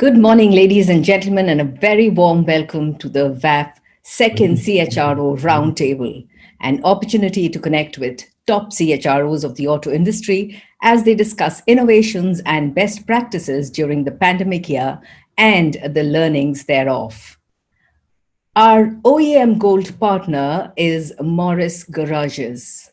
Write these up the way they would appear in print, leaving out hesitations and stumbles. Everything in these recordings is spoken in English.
Good morning, ladies and gentlemen, and a very warm welcome to the VAF second CHRO Roundtable, an opportunity to connect with top CHROs of the auto industry as they discuss innovations and best practices during the pandemic year and the learnings thereof. Our OEM Gold partner is Morris Garages.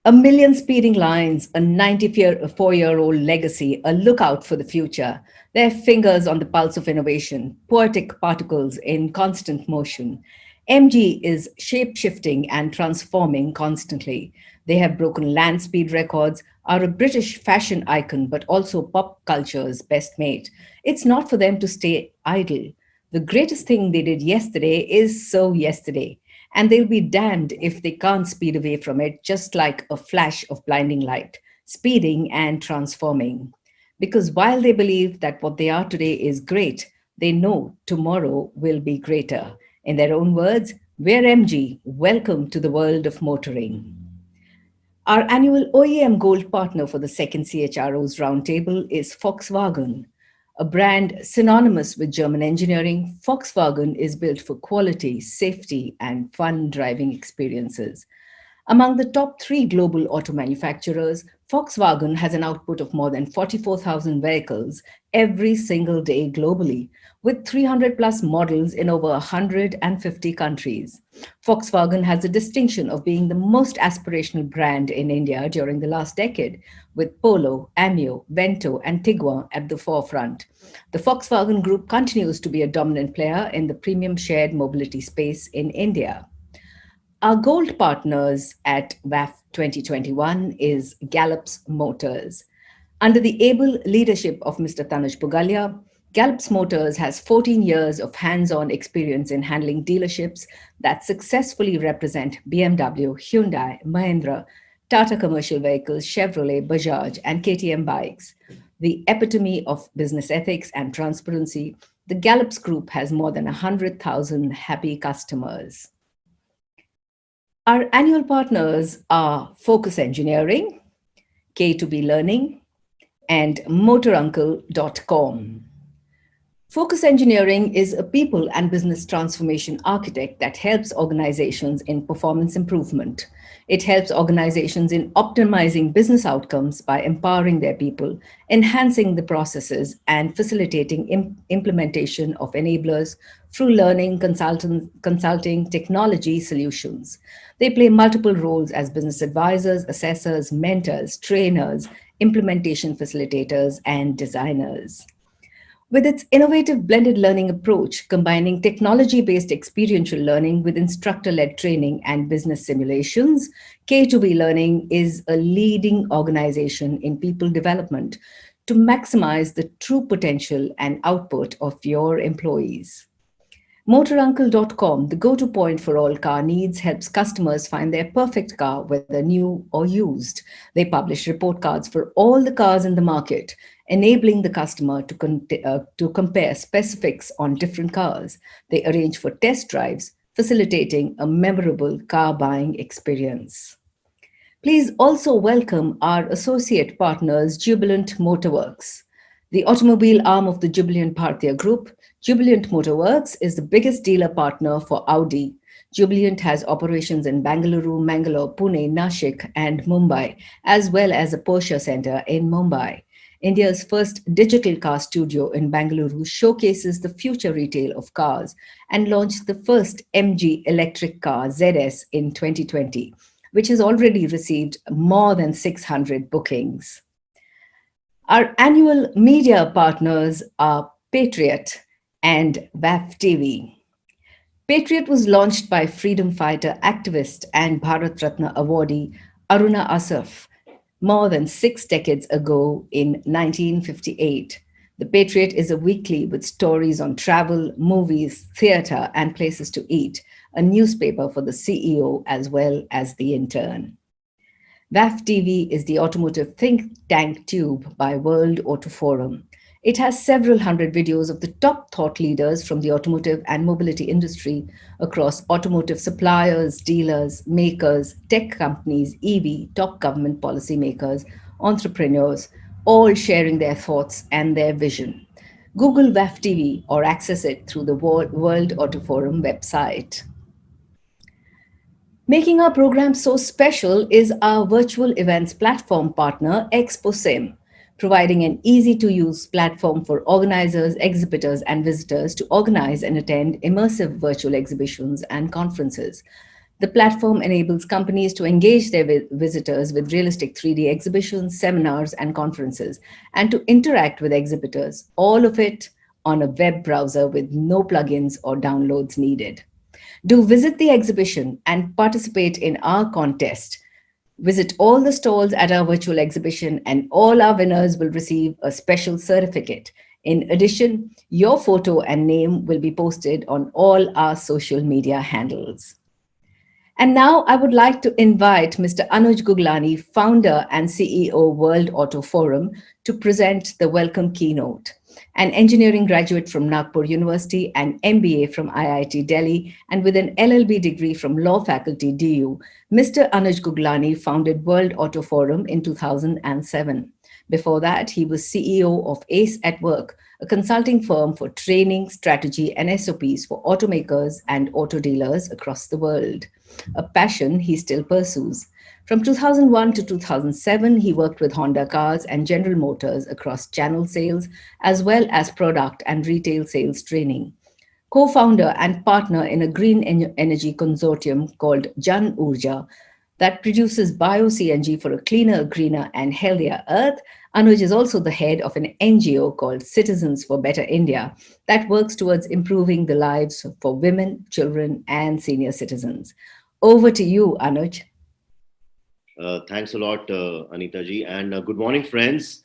A million speeding lines, a 94-year-old legacy, a lookout for the future, their fingers on the pulse of innovation, poetic particles in constant motion. MG is shape-shifting and transforming constantly. They have broken land speed records, are a British fashion icon, but also pop culture's best mate. It's not for them to stay idle. The greatest thing they did yesterday is so yesterday, and they'll be damned if they can't speed away from it, just like a flash of blinding light, speeding and transforming. Because while they believe that what they are today is great, they know tomorrow will be greater. In their own words, we're MG. Welcome to the world of motoring. Our annual OEM Gold partner for the second CHRO's Roundtable is Volkswagen. A brand synonymous with German engineering, Volkswagen is built for quality, safety, and fun driving experiences. Among the top three global auto manufacturers, Volkswagen has an output of more than 44,000 vehicles every single day globally, with 300 plus models in over 150 countries. Volkswagen has the distinction of being the most aspirational brand in India during the last decade, with Polo, Amio, Vento, and Tiguan at the forefront. The Volkswagen Group continues to be a dominant player in the premium shared mobility space in India. Our gold partners at VAF 2021 is Gallop's Motors. Under the able leadership of Mr. Tanuj Pugalia, Gallop's Motors has 14 years of hands-on experience in handling dealerships that successfully represent BMW, Hyundai, Mahindra, Tata Commercial Vehicles, Chevrolet, Bajaj, and KTM bikes. The epitome of business ethics and transparency, the Gallop's Group has more than 100,000 happy customers. Our annual partners are Focus Engineering, K2B Learning, and motoruncle.com. Focus Engineering is a people and business transformation architect that helps organizations in performance improvement. It helps organizations in optimizing business outcomes by empowering their people, enhancing the processes, and facilitating implementation of enablers through learning, consulting, technology solutions. They play multiple roles as business advisors, assessors, mentors, trainers, implementation facilitators, and designers. With its innovative blended learning approach, combining technology-based experiential learning with instructor-led training and business simulations, K2B Learning is a leading organization in people development to maximize the true potential and output of your employees. Motoruncle.com, the go-to point for all car needs, helps customers find their perfect car, whether new or used. They publish report cards for all the cars in the market, enabling the customer to compare specifics on different cars. They arrange for test drives, facilitating a memorable car buying experience. Please also welcome our associate partners, Jubilant Motorworks. The automobile arm of the Jubilant Bhartiya Group, Jubilant Motorworks is the biggest dealer partner for Audi. Jubilant has operations in Bangalore, Mangalore, Pune, Nashik, and Mumbai, as well as a Porsche center in Mumbai. India's first digital car studio in Bangalore showcases the future retail of cars and launched the first MG electric car, ZS, in 2020, which has already received more than 600 bookings. Our annual media partners are Patriot and VAF TV. Patriot was launched by freedom fighter, activist, and Bharat Ratna awardee Aruna Asaf more than 6 decades ago in 1958. The Patriot is a weekly with stories on travel, movies, theater, and places to eat, a newspaper for the CEO as well as the intern. VAF TV is the automotive think tank tube by World Auto Forum. It has several hundred videos of the top thought leaders from the automotive and mobility industry across automotive suppliers, dealers, makers, tech companies, EV, top government policymakers, entrepreneurs, all sharing their thoughts and their vision. Google WAF TV, or access it through the World Auto Forum website. Making our program so special is our virtual events platform partner, ExpoSim, providing an easy to use platform for organizers, exhibitors, and visitors to organize and attend immersive virtual exhibitions and conferences. The platform enables companies to engage their visitors with realistic 3D exhibitions, seminars, and conferences, and to interact with exhibitors, all of it on a web browser with no plugins or downloads needed. Do visit the exhibition and participate in our contest. Visit all the stalls at our virtual exhibition, and all our winners will receive a special certificate. In addition, your photo and name will be posted on all our social media handles. And now I would like to invite Mr. Anuj Guglani, founder and CEO, World Auto Forum, to present the welcome keynote. An engineering graduate from Nagpur University and MBA from IIT Delhi, and with an LLB degree from Law Faculty DU, Mr. Anuj Guglani founded World Auto Forum in 2007. Before that, he was CEO of ACE at Work, a consulting firm for training, strategy, and SOPs for automakers and auto dealers across the world, a passion he still pursues. From 2001 to 2007, he worked with Honda Cars and General Motors across channel sales, as well as product and retail sales training. Co-founder and partner in a green energy consortium called Jan Urja that produces bio-CNG for a cleaner, greener, and healthier earth. Anuj is also the head of an NGO called Citizens for Better India that works towards improving the lives for women, children, and senior citizens. Over to you, Anuj. Thanks a lot, Anita ji, and good morning, friends.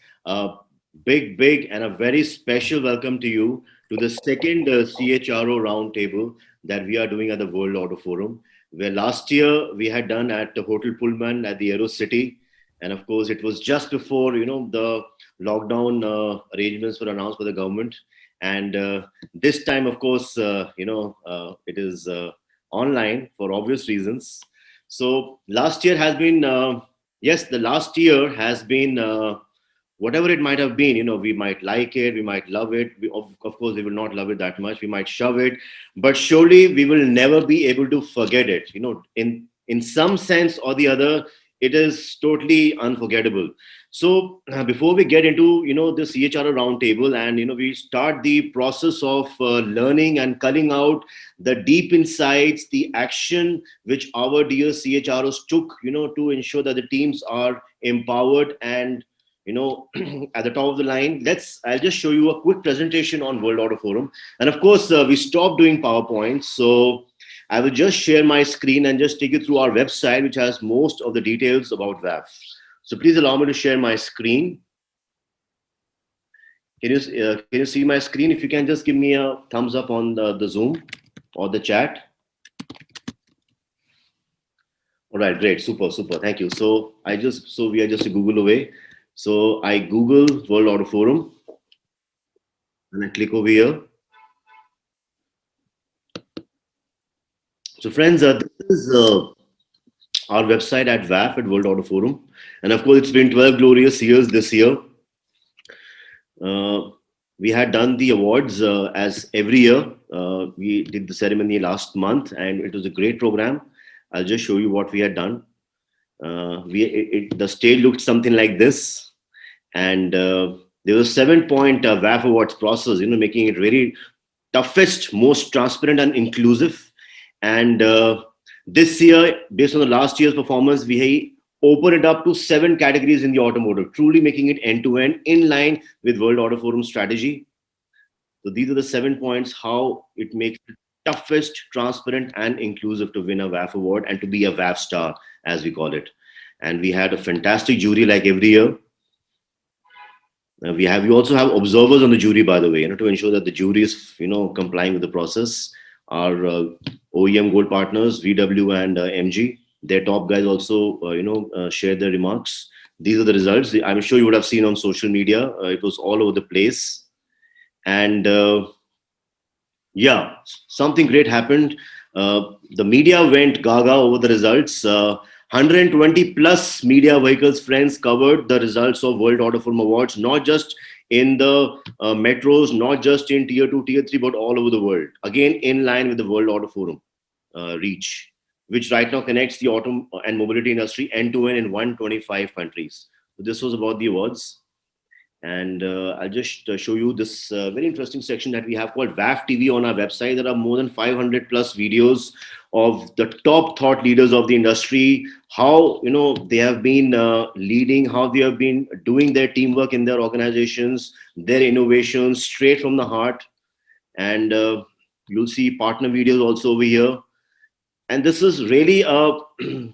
Big, and a very special welcome to you to the second CHRO roundtable that we are doing at the World Auto Forum, where last year we had done at the Hotel Pullman at the Aero City, and of course it was just before the lockdown arrangements were announced by the government, and this time, of course, it is online for obvious reasons. So last year has been, the last year has been whatever it might have been. We might like it, we might love it. Of course, we will not love it that much. We might shove it, but surely we will never be able to forget it. In some sense or the other, it is totally unforgettable. So before we get into the CHRO roundtable and we start the process of learning and culling out the deep insights, the action which our dear CHROs took to ensure that the teams are empowered and at the top of the line, I'll just show you a quick presentation on World Auto Forum. And of course, we stopped doing PowerPoints, so I will just share my screen and just take you through our website, which has most of the details about WAF. So please allow me to share my screen. Can you see my screen? If you can just give me a thumbs up on the Zoom or the chat. All right, great, super. Thank you. So we are just a Google away. So I Google World Auto Forum and I click over here. So friends, this is our website at WAF, at World Auto Forum. And of course, it's been 12 glorious years this year. We had done the awards as every year. We did the ceremony last month and it was a great program. I'll just show you what we had done. The stage looked something like this. And there was a 7-point WAF awards process, making it very toughest, most transparent and inclusive. And this year, based on the last year's performance, we opened it up to 7 categories in the automotive, truly making it end-to-end in line with World Auto Forum strategy. So these are the 7 points, how it makes it toughest, transparent and inclusive to win a WAF award and to be a WAF star, as we call it. And we had a fantastic jury like every year. We also have observers on the jury, by the way, to ensure that the jury is, complying with the process. Our OEM gold partners, VW and MG, their top guys also, shared their remarks. These are the results. I'm sure you would have seen on social media. It was all over the place. And something great happened. The media went gaga over the results. 120 plus media vehicles, friends, covered the results of World Auto Forum Awards, not just in the metros, not just in tier 2, tier 3, but all over the world. Again, in line with the World Auto Forum reach, which right now connects the auto and mobility industry end to end in 125 countries. So this was about the awards. And I'll just show you this very interesting section that we have called VAF TV on our website. There are more than 500 plus videos of the top thought leaders of the industry, how they have been leading, how they have been doing their teamwork in their organizations, their innovations straight from the heart. And you'll see partner videos also over here. And this is really a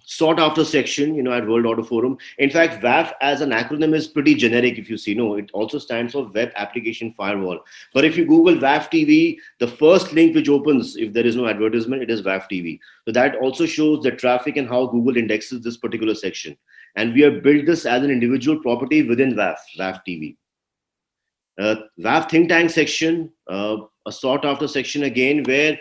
sought after section, at World Auto Forum. In fact, WAF as an acronym is pretty generic. If you see, no, it also stands for Web Application Firewall. But if you Google WAF TV, the first link which opens, if there is no advertisement, it is WAF TV. So that also shows the traffic and how Google indexes this particular section. And we have built this as an individual property within WAF TV. WAF think tank section, a sought after section again, where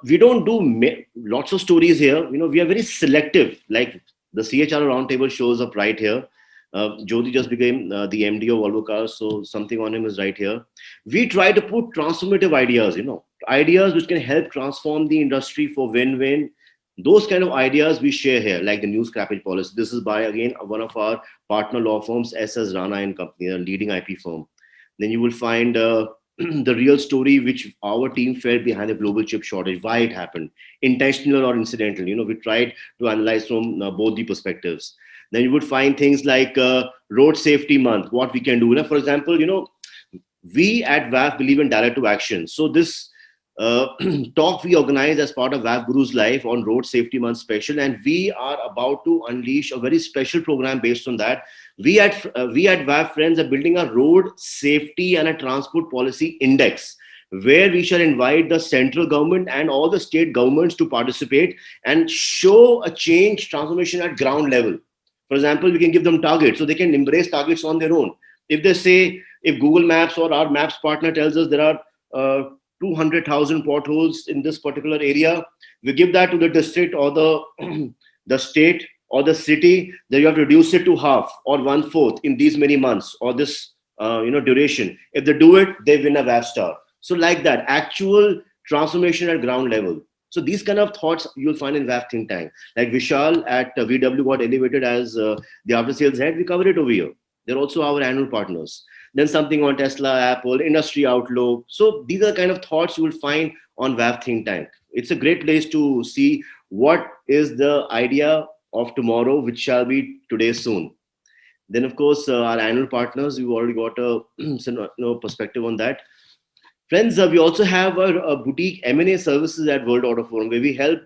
we don't do lots of stories here. We are very selective. Like the CHRO roundtable shows up right here. Jyoti just became the MD of Volvo Cars, so something on him is right here. We try to put transformative ideas, ideas which can help transform the industry for win-win. Those kind of ideas we share here, like the new scrappage policy. This is by, again, one of our partner law firms, SS Rana and Company, a leading IP firm. Then you will find the real story which our team felt behind the global chip shortage, why it happened, intentional or incidental. We tried to analyze from both the perspectives. Then you would find things like road safety month, what we can do. For example, we at WAF believe in directive action. So this talk we organized as part of WAF Guru's Life on Road Safety Month special, and we are about to unleash a very special program based on that. We at WAF Friends are building a road safety and a transport policy index, where we shall invite the central government and all the state governments to participate and show a change transformation at ground level. For example, we can give them targets so they can embrace targets on their own. If they say, if Google Maps or our Maps partner tells us there are 200,000 potholes in this particular area, we give that to the district or the state or the city, then you have to reduce it to half or 1/4 in these many months or this duration. If they do it, they win a WAF star. So like that, actual transformation at ground level. So these kind of thoughts you'll find in WAF think tank. Like Vishal at VW got elevated as the after sales head. We cover it over here. They're also our annual partners. Then something on Tesla, Apple, industry outlook. So these are the kind of thoughts you will find on WAF think tank. It's a great place to see what is the idea of tomorrow, which shall be today soon. Then, of course, our annual partners, we've already got a perspective on that. Friends, we also have a boutique M&A services at World Auto Forum, where we help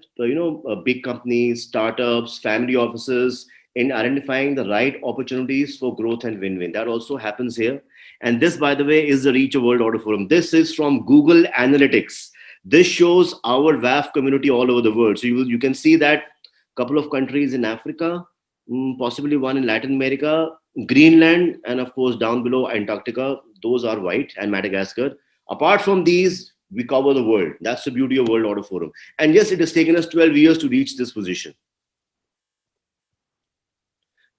big companies, startups, family offices in identifying the right opportunities for growth and win-win. That also happens here. And this, by the way, is the reach of World Auto Forum. This is from Google Analytics. This shows our WAF community all over the world. So you can see that a couple of countries in Africa, possibly one in Latin America, Greenland, and of course down below Antarctica. Those are white, and Madagascar. Apart from these, we cover the world. That's the beauty of World Auto Forum. And yes, it has taken us 12 years to reach this position.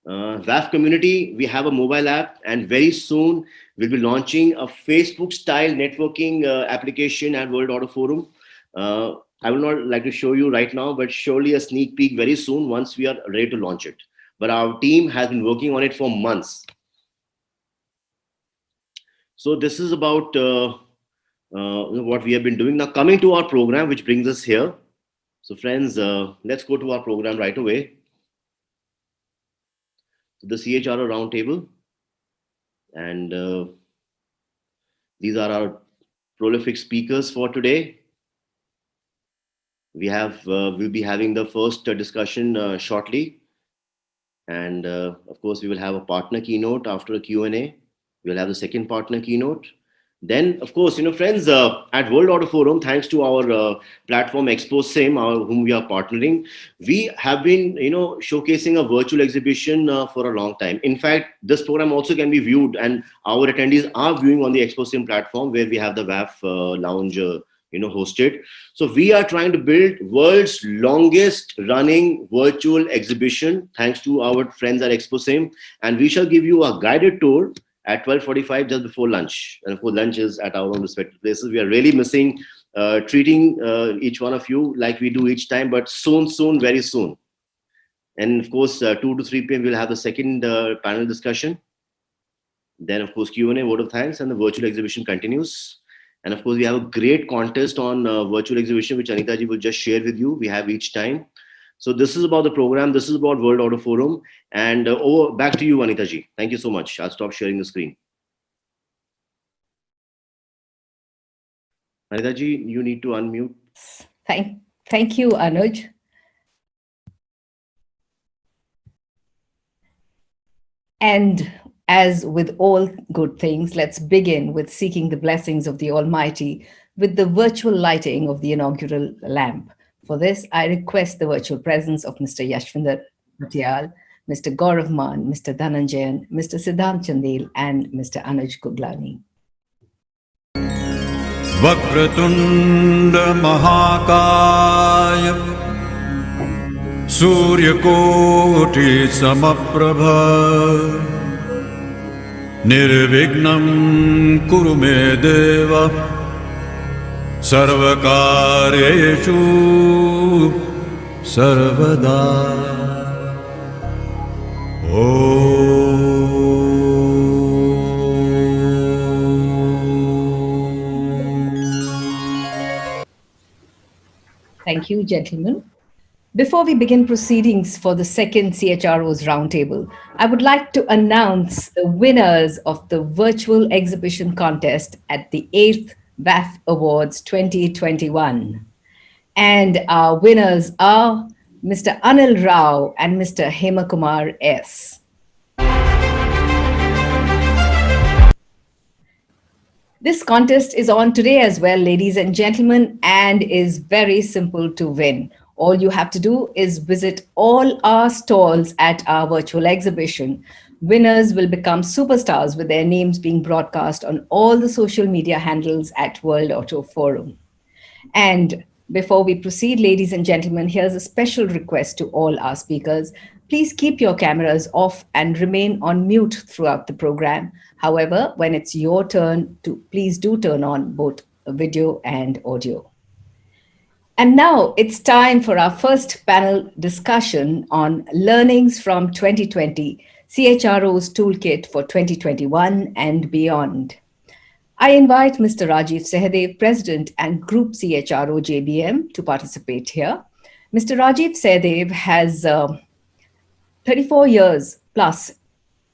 WAF community, we have a mobile app, and very soon we'll be launching a Facebook style networking application at World Auto Forum. I will not like to show you right now, but surely a sneak peek very soon once we are ready to launch it. But our team has been working on it for months. So this is about what we have been doing. Now coming to our program, which brings us here. So friends, let's go to our program right away. The CHRO Roundtable, and these are our prolific speakers for today. We'll be having the first discussion shortly, and of course we will have a partner keynote after a Q&A. We'll have the second partner keynote. Then, of course, friends, at World Auto Forum, thanks to our platform Expo Sim, whom we are partnering, we have been, showcasing a virtual exhibition for a long time. In fact, this program also can be viewed, and our attendees are viewing on the Expo Sim platform, where we have the WAF lounge, hosted. So we are trying to build world's longest running virtual exhibition, thanks to our friends at Expo Sim, and we shall give you a guided tour at 12:45, just before lunch. And of course, lunch is at our own respective places. We are really missing treating each one of you like we do each time, but soon, very soon. And of course, 2 to 3 p.m. we'll have the second panel discussion. Then, of course, Q&A, vote of thanks, and the virtual exhibition continues. And of course, we have a great contest on virtual exhibition, which Anita ji will just share with you. We have each time. So this is about the program. This is about World Auto Forum. And back to you, Anita ji. Thank you so much. I'll stop sharing the screen. Anita ji, you need to unmute. Thank you, Anuj. And as with all good things, let's begin with seeking the blessings of the Almighty with the virtual lighting of the inaugural lamp. For this, I request the virtual presence of Mr. Yashvinder Patil, Mr. Gaurav Mann, Mr. Dhananjayan, Mr. Siddhant Chandel, and Mr. Anuj Guglani. Vakratunda Mahakaya Suryakoti Samaprabha Nirvignam Kurume Deva Sarvakaryeshu Sarvada Thank you, gentlemen. Before we begin proceedings for the second CHROs Roundtable, I would like to announce the winners of the virtual exhibition contest at the 8th VAF Awards 2021. And our winners are Mr. Anil Rao and Mr. Hemakumar S. This contest is on today as well, ladies and gentlemen, and is very simple to win. All you have to do is visit all our stalls at our virtual exhibition. Winners will become superstars with their names being broadcast on all the social media handles at World Auto Forum. And before we proceed, ladies and gentlemen, here's a special request to all our speakers. Please keep your cameras off and remain on mute throughout the program. However, when it's your turn, please do turn on both video and audio. And now it's time for our first panel discussion on learnings from 2020, CHRO's Toolkit for 2021 and beyond. I invite Mr. Rajiv Sahdev, President and Group CHRO JBM, to participate here. Mr. Rajiv Sahdev has 34 years plus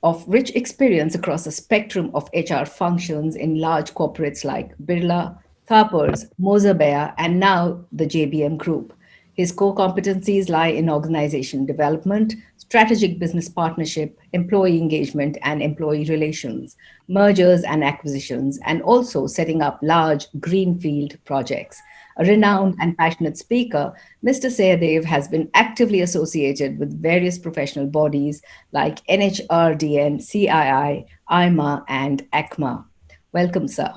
of rich experience across a spectrum of HR functions in large corporates like Birla, Thapars, Moser, and now the JBM Group. His core competencies lie in organization development, strategic business partnership, employee engagement and employee relations, mergers and acquisitions, and also setting up large greenfield projects. A renowned and passionate speaker, Mr. Sahdev has been actively associated with various professional bodies like NHRDN, CII, IMA, and ACMA. Welcome, sir.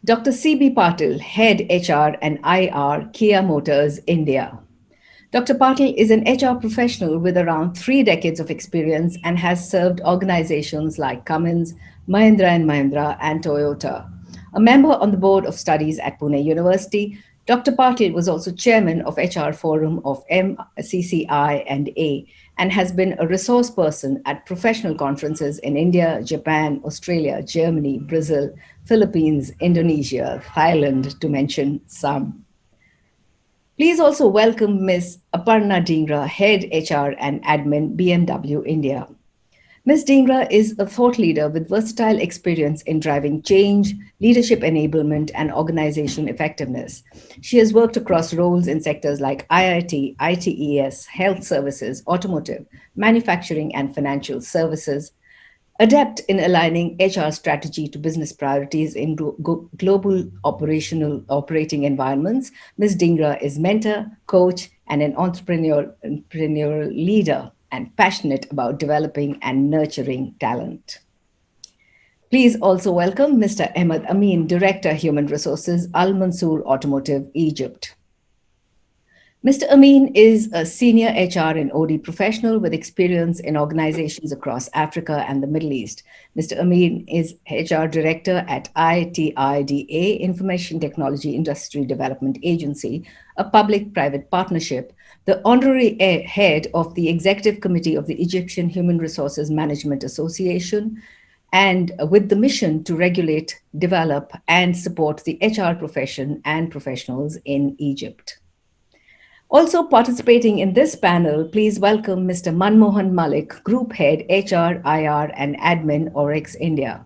Dr. C.B. Patil, Head HR and IR, Kia Motors, India. Dr. Patil is an HR professional with around 3 decades of experience and has served organizations like Cummins, Mahindra & Mahindra, and Toyota. A member on the board of studies at Pune University, Dr. Patil was also chairman of HR Forum of MCCI&A and has been a resource person at professional conferences in India, Japan, Australia, Germany, Brazil, Philippines, Indonesia, Thailand, to mention some. Please also welcome Ms. Aparna Dhingra, Head HR and Admin, BMW India. Ms. Dhingra is a thought leader with versatile experience in driving change, leadership enablement, and organization effectiveness. She has worked across roles in sectors like IIT, ITES, health services, automotive, manufacturing, and financial services. Adept in aligning HR strategy to business priorities in global operating environments, Ms. Dhingra is mentor, coach, and an entrepreneurial leader and passionate about developing and nurturing talent. Please also welcome Mr. Ahmad Ameen, Director, Human Resources, Al Mansour Automotive, Egypt. Mr. Ameen is a senior HR and OD professional with experience in organizations across Africa and the Middle East. Mr. Ameen is HR director at ITIDA, Information Technology Industry Development Agency, a public private partnership, the honorary head of the executive committee of the Egyptian Human Resources Management Association, and with the mission to regulate, develop, and support the HR profession and professionals in Egypt. Also participating in this panel, please welcome Mr. Manmohan Malik, Group Head HR, IR, and Admin, Orix, India.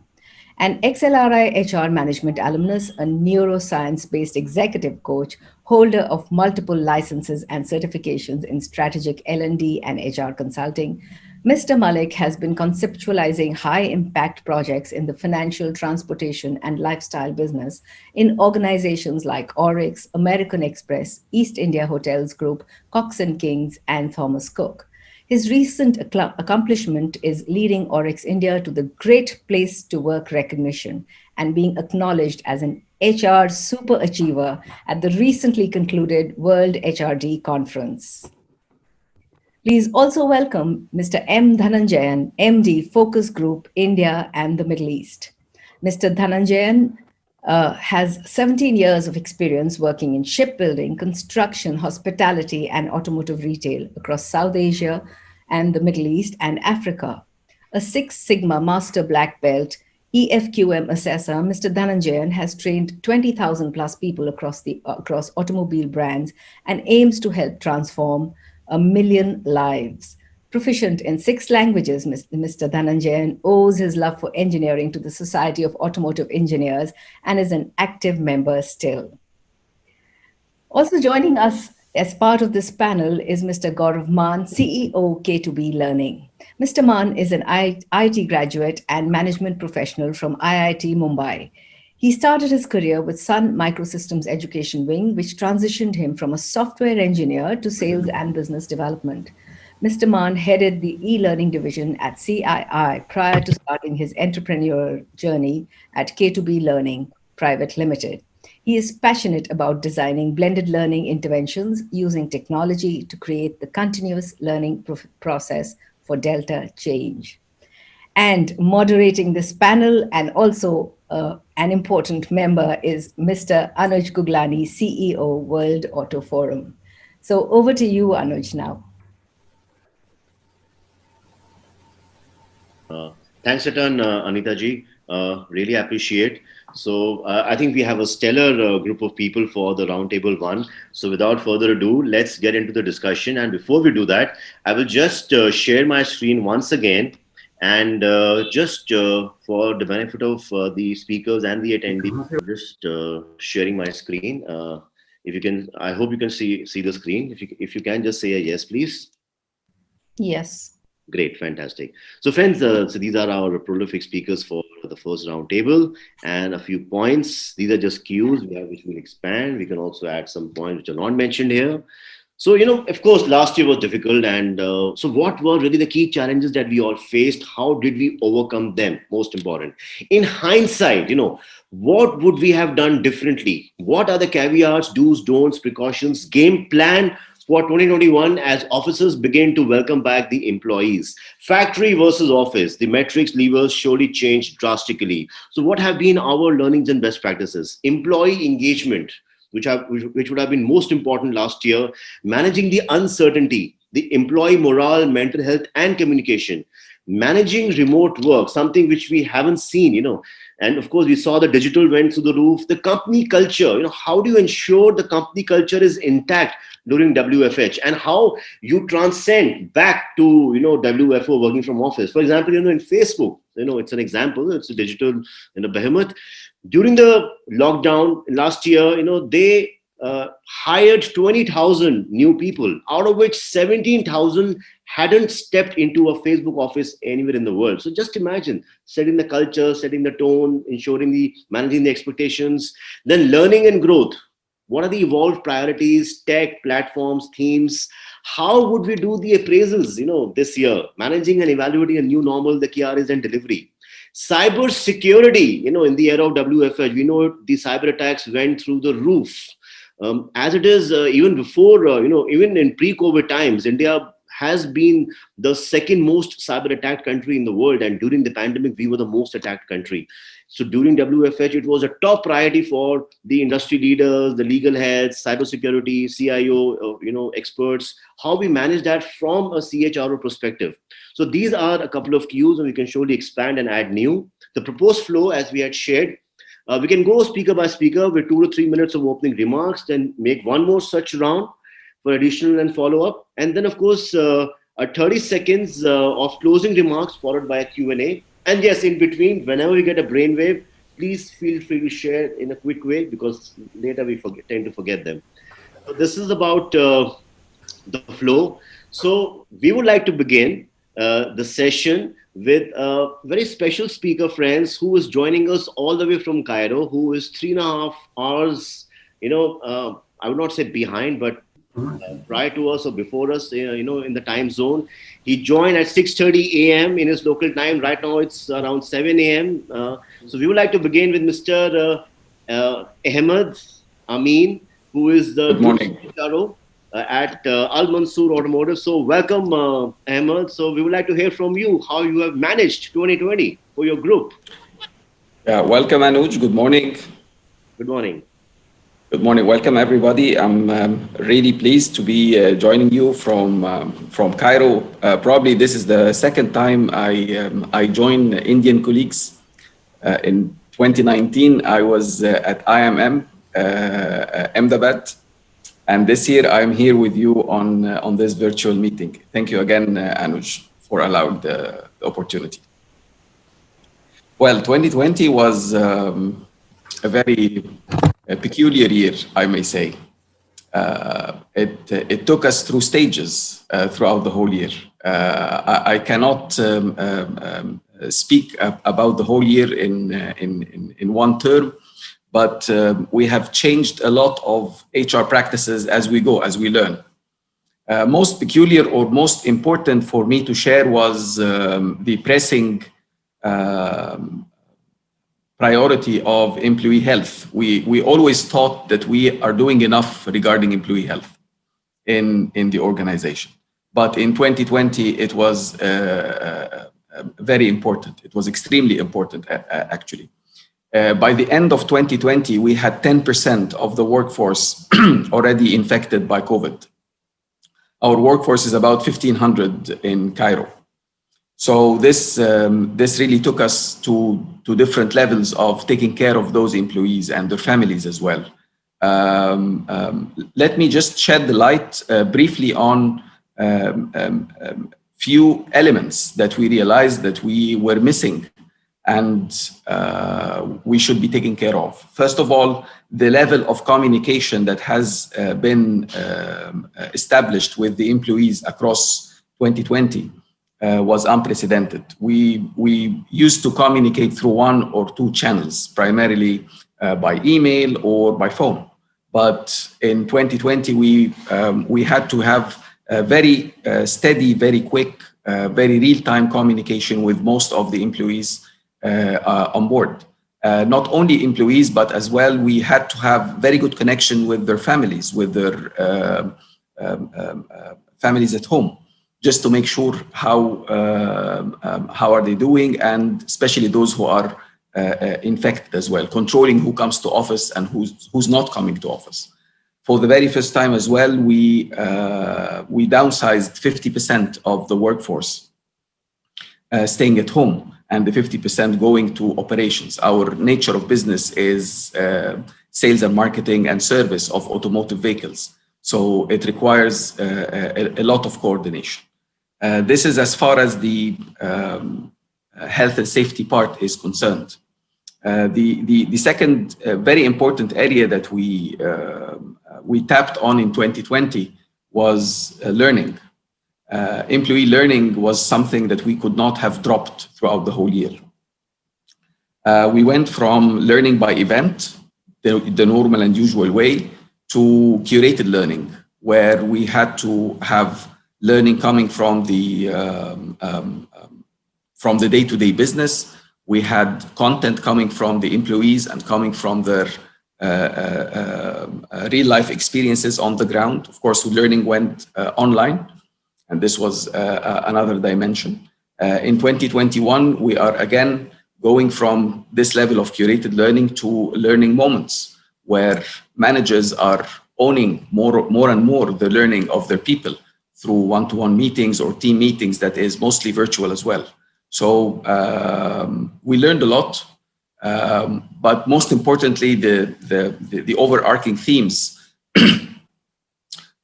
An XLRI HR management alumnus, a neuroscience based executive coach, holder of multiple licenses and certifications in strategic L&D and HR consulting, Mr. Malik has been conceptualizing high impact projects in the financial, transportation, and lifestyle business in organizations like Orix, American Express, East India Hotels Group, Cox and Kings, and Thomas Cook. His recent accomplishment is leading Orix India to the Great Place to Work recognition and being acknowledged as an HR super achiever at the recently concluded World HRD Conference. Please also welcome Mr. M. Dhananjayan, MD, Focus Group, India and the Middle East. Mr. Dhananjayan has 17 years of experience working in shipbuilding, construction, hospitality, and automotive retail across South Asia and the Middle East and Africa. A Six Sigma Master Black Belt, EFQM assessor, Mr. Dhananjayan has trained 20,000 plus people across automobile brands and aims to help transform 1 million lives. Proficient in 6 languages, Mr. Dhananjayan owes his love for engineering to the Society of Automotive Engineers and is an active member still. Also joining us as part of this panel is Mr. Gaurav Mann, CEO, K2B Learning. Mr. Mann is an IT graduate and management professional from IIT Mumbai. He started his career with Sun Microsystems Education Wing, which transitioned him from a software engineer to sales and business development. Mr. Mann headed the e-learning division at CII prior to starting his entrepreneurial journey at K2B Learning Private Limited. He is passionate about designing blended learning interventions using technology to create the continuous learning process for Delta change. And moderating this panel and also an important member is Mr. Anuj Guglani, CEO, World Auto Forum. So over to you, Anuj, now. Thanks a ton, Anita ji. Really appreciate. So I think we have a stellar group of people for the Roundtable 1. So without further ado, let's get into the discussion. And before we do that, I will just share my screen once again. And just for the benefit of the speakers and the attendees, just sharing my screen. If you can, I hope you can see the screen. If you can, just say a yes, please. Yes. Great, fantastic. So friends, so these are our prolific speakers for the first roundtable, and a few points. These are just cues which we'll expand. We can also add some points which are not mentioned here. So, of course, last year was difficult. And so what were really the key challenges that we all faced? How did we overcome them? Most important. In hindsight, what would we have done differently? What are the caveats, do's, don'ts, precautions, game plan for 2021 as officers begin to welcome back the employees? Factory versus office, the metrics levers surely changed drastically. So what have been our learnings and best practices? Employee engagement, which would have been most important last year, managing the uncertainty, the employee morale, mental health, and communication, managing remote work, something which we haven't seen, and of course we saw the digital went through the roof. The company culture, how do you ensure the company culture is intact during WFH, and how you transcend back to, WFO, working from office? For example, in Facebook, it's an example, it's a digital, behemoth. During the lockdown last year, they hired 20,000 new people, out of which 17,000 hadn't stepped into a Facebook office anywhere in the world. So just imagine setting the culture, setting the tone, managing the expectations, then learning and growth. What are the evolved priorities, tech, platforms, themes? How would we do the appraisals, this year? Managing and evaluating a new normal, the KRAs and delivery. Cyber security, in the era of WFH, we know the cyber attacks went through the roof. As it is, even before, even in pre-COVID times, India has been the second most cyber attacked country in the world. And during the pandemic, we were the most attacked country. So during WFH, it was a top priority for the industry leaders, the legal heads, cybersecurity, CIO, experts, how we manage that from a CHRO perspective. So these are a couple of cues, and we can surely expand and add new. The proposed flow, as we had shared, we can go speaker by speaker with 2 to 3 minutes of opening remarks, then make one more such round for additional and follow-up. And then, of course, 30 seconds of closing remarks followed by a Q&A. And yes, in between, whenever we get a brainwave, please feel free to share in a quick way, because later we tend to forget them. So this is about the flow. So we would like to begin the session with a very special speaker, friends, who is joining us all the way from Cairo, who is 3.5 hours, I would not say behind, but prior to us or before us, in the time zone. He joined at 6:30 a.m. in his local time. Right now it's around 7 a.m. So we would like to begin with Mr. Ahmad Ameen, who is the CHRO at Mansour Automotive. So welcome, Ahmad. So we would like to hear from you how you have managed 2020 for your group. Yeah, welcome, Anuj. Good morning. Good morning. Good morning. Welcome, everybody. I'm really pleased to be joining you from Cairo. Probably this is the second time I join Indian colleagues. In 2019, I was at IMM, Ahmedabad, and this year I'm here with you on this virtual meeting. Thank you again, Anuj, for allowing the opportunity. Well, 2020 was a very peculiar year, I may say. It took us through stages throughout the whole year. I cannot speak about the whole year in one term, but we have changed a lot of HR practices as we go, as we learn. Most peculiar or most important for me to share was the pressing priority of employee health. We always thought that we are doing enough regarding employee health in the organization. But in 2020, it was very important. It was extremely important, actually. By the end of 2020, we had 10% of the workforce already infected by COVID. Our workforce is about 1,500 in Cairo. So this really took us to different levels of taking care of those employees and their families as well. Let me just shed the light briefly on few elements that we realized that we were missing and we should be taking care of. First of all, the level of communication that has been established with the employees across 2020 was unprecedented. We used to communicate through one or two channels, primarily by email or by phone. But in 2020, we had to have a very steady, very quick, very real-time communication with most of the employees on board. Not only employees, but as well, we had to have very good connection with their families, with their families at home, just to make sure how are they doing, and especially those who are infected as well, controlling who comes to office and who's not coming to office. For the very first time as well, we downsized 50% of the workforce staying at home, and the 50% going to operations. Our nature of business is sales and marketing and service of automotive vehicles. So it requires a lot of coordination. This is as far as the health and safety part is concerned. The second very important area that we tapped on in 2020 was learning. Employee learning was something that we could not have dropped throughout the whole year. We went from learning by event, the normal and usual way, to curated learning, where we had to have learning coming from the day-to-day business. We had content coming from the employees and coming from their real life experiences on the ground. Of course, learning went online, and this was another dimension. In 2021, we are again going from this level of curated learning to learning moments where managers are owning more and more the learning of their people through one-to-one meetings or team meetings that is mostly virtual as well. So we learned a lot, but most importantly, the overarching themes,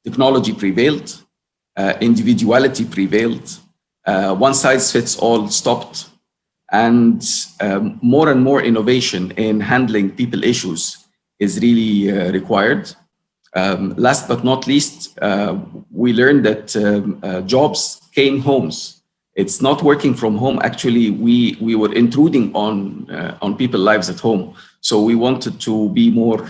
technology prevailed, individuality prevailed, one size fits all stopped, and more and more innovation in handling people issues is really required. Last but not least, we learned that jobs came homes. It's not working from home. Actually, we were intruding on people's lives at home. So we wanted to be more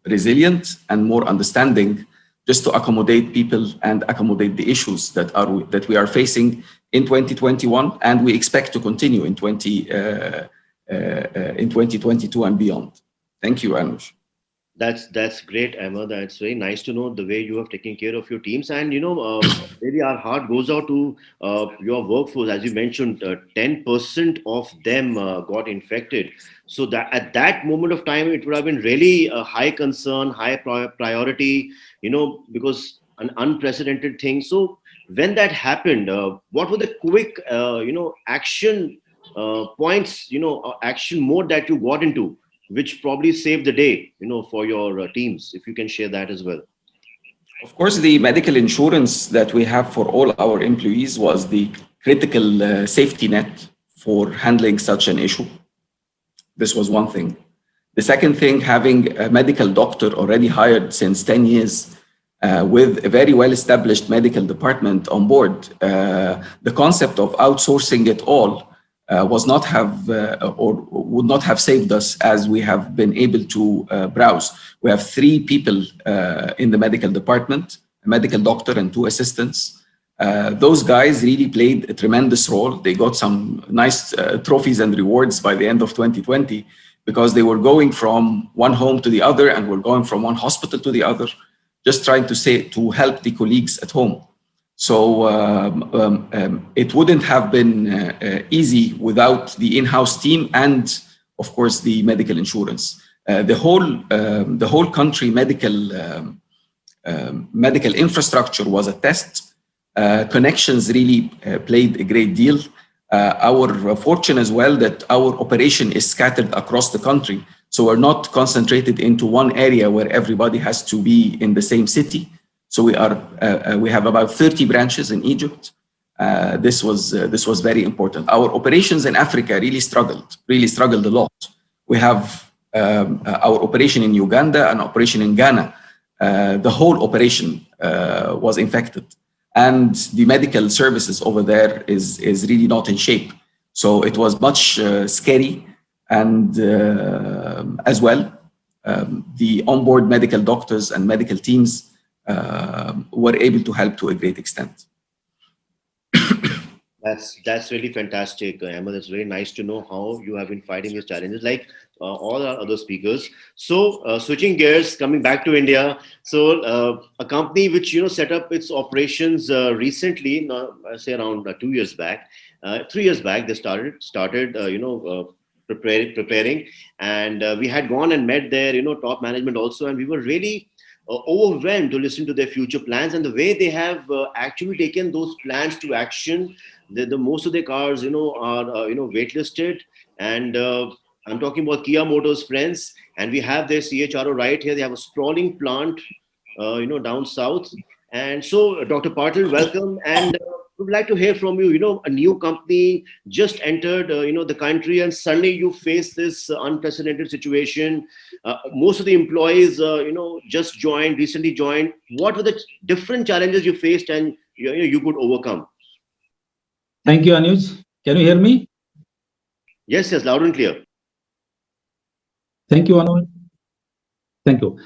resilient and more understanding, just to accommodate people and accommodate the issues that we are facing in 2021, and we expect to continue in 2022 and beyond. Thank you, Anuj. That's great, Ahmad. That's very nice to know the way you have taken care of your teams. And really our heart goes out to your workforce. As you mentioned, 10% of them got infected. So that at that moment of time, it would have been really a high concern, high priority, because an unprecedented thing. So when that happened, what were the quick, action points, action mode that you got into, which probably saved the day, for your teams, if you can share that as well? Of course, the medical insurance that we have for all our employees was the critical safety net for handling such an issue. This was one thing. The second thing, having a medical doctor already hired since 10 years with a very well-established medical department on board, the concept of outsourcing it all was not have or would not have saved us, as we have been able to browse. We have 3 people in the medical department, a medical doctor and 2 assistants. Those guys really played a tremendous role. They got some nice trophies and rewards by the end of 2020, because they were going from one home to the other and were going from one hospital to the other, just trying to help the colleagues at home. So it wouldn't have been easy without the in-house team and, of course, the medical insurance. The whole country medical infrastructure was a test. Connections really played a great deal. Our fortune as well that our operation is scattered across the country, so we're not concentrated into one area where everybody has to be in the same city. So we have about 30 branches in Egypt. This was very important. Our operations in Africa really struggled a lot. We have our operation in Uganda and operation in Ghana. The whole operation was infected, and the medical services over there is really not in shape. So it was much scary, and as well, the onboard medical doctors and medical teams were able to help to a great extent. That's really fantastic, Ahmad. It's very nice to know how you have been fighting these challenges, like all our other speakers. So switching gears, coming back to India. So a company which set up its operations recently, I say around 2 years back, 3 years back, they started preparing, and we had gone and met their top management also, and we were really overwhelmed to listen to their future plans and the way they have actually taken those plans to action. The most of their cars, are waitlisted, and I'm talking about Kia Motors, friends, and we have their CHRO right here. They have a sprawling plant, down south. And so, Dr. Patil, welcome, and would like to hear from you. A new company just entered, the country, and suddenly you face this unprecedented situation. Most of the employees, just recently joined. What were the different challenges you faced and you could overcome? Thank you, Anuj. Can you hear me? Yes, loud and clear. Thank you, Anuj. Thank you.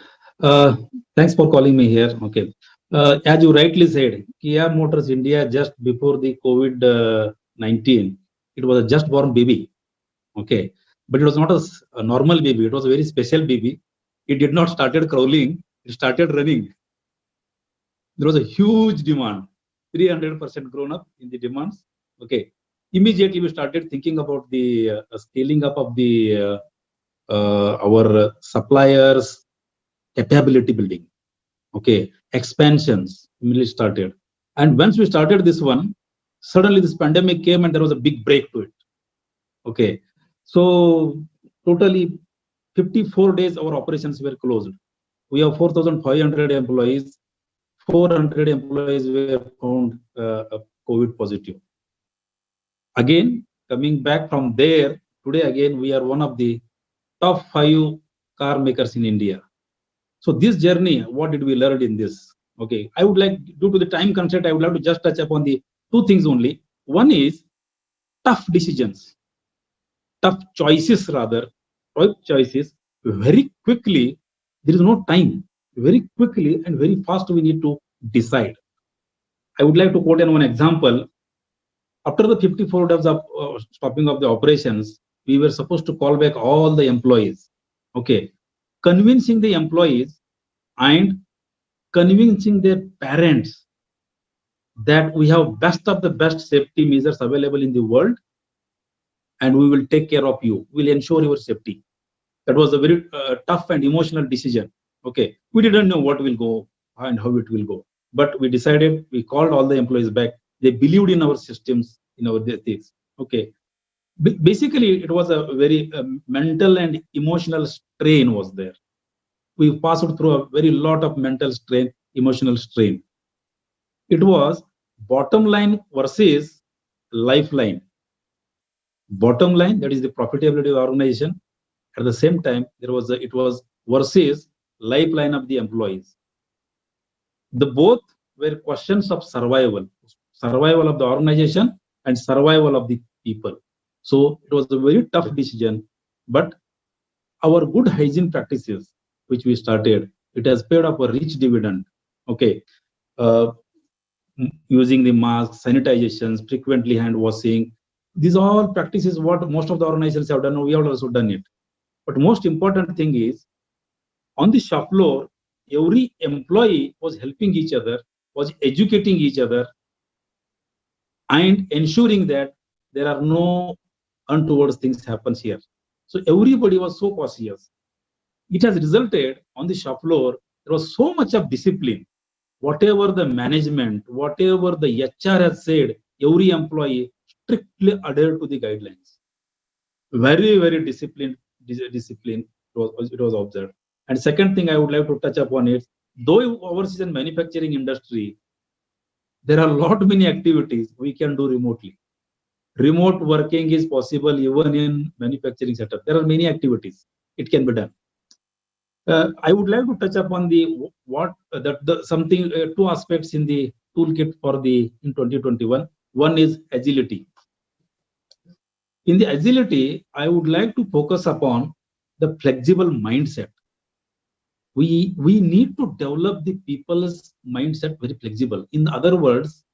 Thanks for calling me here. Okay. As you rightly said, Kia Motors India, just before the COVID-19, it was a just born baby. Okay. but it was not a normal baby. It was a very special baby. It did not started crawling. It started running. There was a huge demand, 300% grown up in the demands. Okay. Immediately we started thinking about the scaling up of the our suppliers capability building. Okay. Expansions immediately started. And once we started this one, suddenly this pandemic came and there was a big break to it. Okay. So totally 54 days our operations were closed. We have 4,500 employees. 400 employees were found COVID positive. Again, coming back from there, today again we are one of the top 5 car makers in India. So this journey, what did we learn in this? Okay, I would like, due to the time constraint, I would like to just touch upon the 2 things only. One is tough decisions, tough choices rather, tough choices. Very quickly, there is no time. Very quickly and very fast we need to decide. I would like to quote in one example. After the 54 days of stopping of the operations, we were supposed to call back all the employees. Okay, convincing the employees and convincing their parents that we have best of the best safety measures available in the world and we will take care of you. We'll ensure your safety. That was a very tough and emotional decision. Okay, we didn't know what will go and how it will go, but we decided. We called all the employees back. They believed in our systems, in our things. Okay, basically it was a very mental and emotional strain was there. We passed through a very lot of mental strain, emotional strain. It was bottom line versus lifeline. Bottom line, that is the profitability of the organization. At the same time, it was versus lifeline of the employees. The both were questions of survival of the organization and survival of the people. So it was a very tough decision, but our good hygiene practices, which we started, it has paid off a rich dividend. Okay, using the masks, sanitizations, frequently hand washing. These are all practices what most of the organizations have done. We have also done it. But most important thing is, on the shop floor, every employee was helping each other, was educating each other, and ensuring that there are no untoward things happens here. So everybody was so cautious. It has resulted on the shop floor, there was so much of discipline. Whatever the management, whatever the HR has said, every employee strictly adhered to the guidelines. Very, very disciplined. It was observed. And second thing I would like to touch upon is, though overseas and manufacturing industry, there are a lot many activities we can do remotely. Remote working is possible even in manufacturing setup. There are many activities it can be done. I would like to touch upon two aspects in the toolkit in 2021. One is agility. In the agility, I would like to focus upon the flexible mindset. We need to develop the people's mindset very flexible. In other words,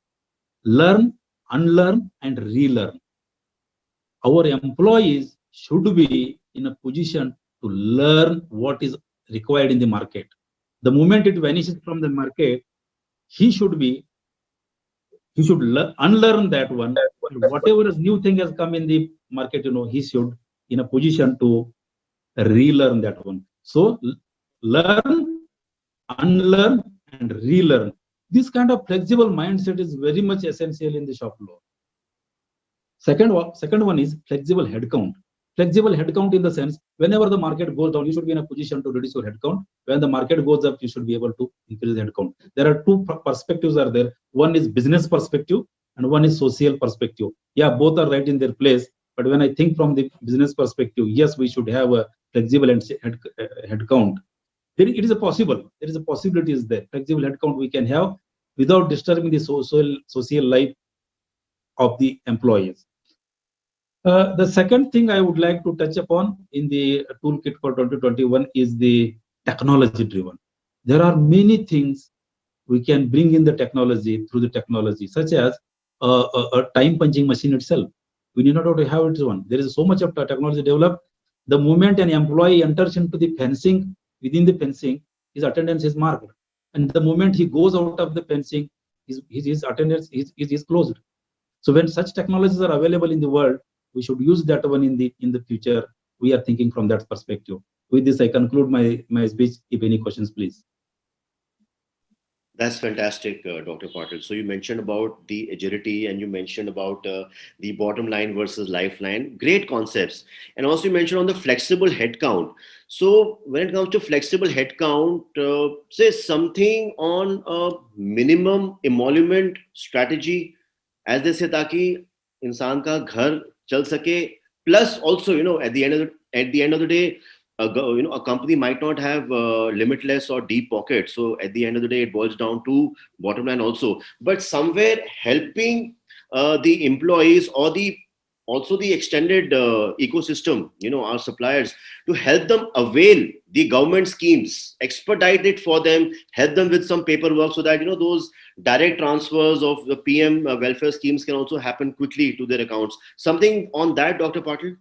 learn, unlearn, and relearn. Our employees should be in a position to learn what is required in the market. The moment it vanishes from the market, he should unlearn that one. Whatever is new thing has come in the market, he should in a position to relearn that one. So learn, unlearn, and relearn. This kind of flexible mindset is very much essential in the shop floor. Second one is flexible headcount. Flexible headcount in the sense, whenever the market goes down, you should be in a position to reduce your headcount. When the market goes up, you should be able to increase the headcount. There are two perspectives are there. One is business perspective and one is social perspective. Yeah, both are right in their place. But when I think from the business perspective, yes, we should have a flexible headcount. It is a possible. There is a possibility is there. Flexible headcount we can have without disturbing the social life of the employees. The second thing I would like to touch upon in the toolkit for 2021 is the technology driven. There are many things we can bring in the technology through the technology, such as a time punching machine itself. We need not have to have it one. There is so much of technology developed. The moment an employee enters into the fencing, within the fencing, his attendance is marked. And the moment he goes out of the fencing, his attendance is closed. So when such technologies are available in the world, we should use that one in the future. We are thinking from that perspective. With this, I conclude my speech. If any questions, please. That's fantastic, Dr. Patil. So you mentioned about the agility and you mentioned about the bottom line versus lifeline. Great concepts. And also you mentioned on the flexible headcount. So when it comes to flexible headcount, say something on a minimum emolument strategy, as they say, ताकि इंसान का घर चल सके. Plus also, at the end of the day, a company might not have limitless or deep pockets. So at the end of the day, it boils down to bottom line also. But somewhere helping the employees or also the extended ecosystem, our suppliers, to help them avail the government schemes, expedite it for them, help them with some paperwork so that, those direct transfers of the PM welfare schemes can also happen quickly to their accounts. Something on that, Dr. Patil?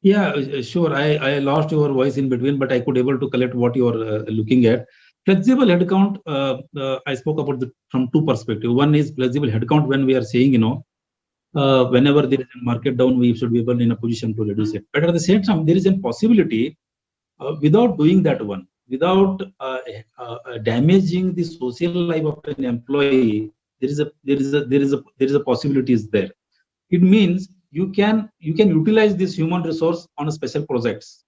Yeah, sure. I lost your voice in between, but I could able to collect what you are looking at. Flexible headcount, I spoke about from two perspectives. One is flexible headcount when we are saying, whenever there is a market down, we should be able in a position to reduce it. But at the same time, there is a possibility without doing that one, without damaging the social life of an employee, there is a possibility is there. It means you can utilize this human resource on a special projects.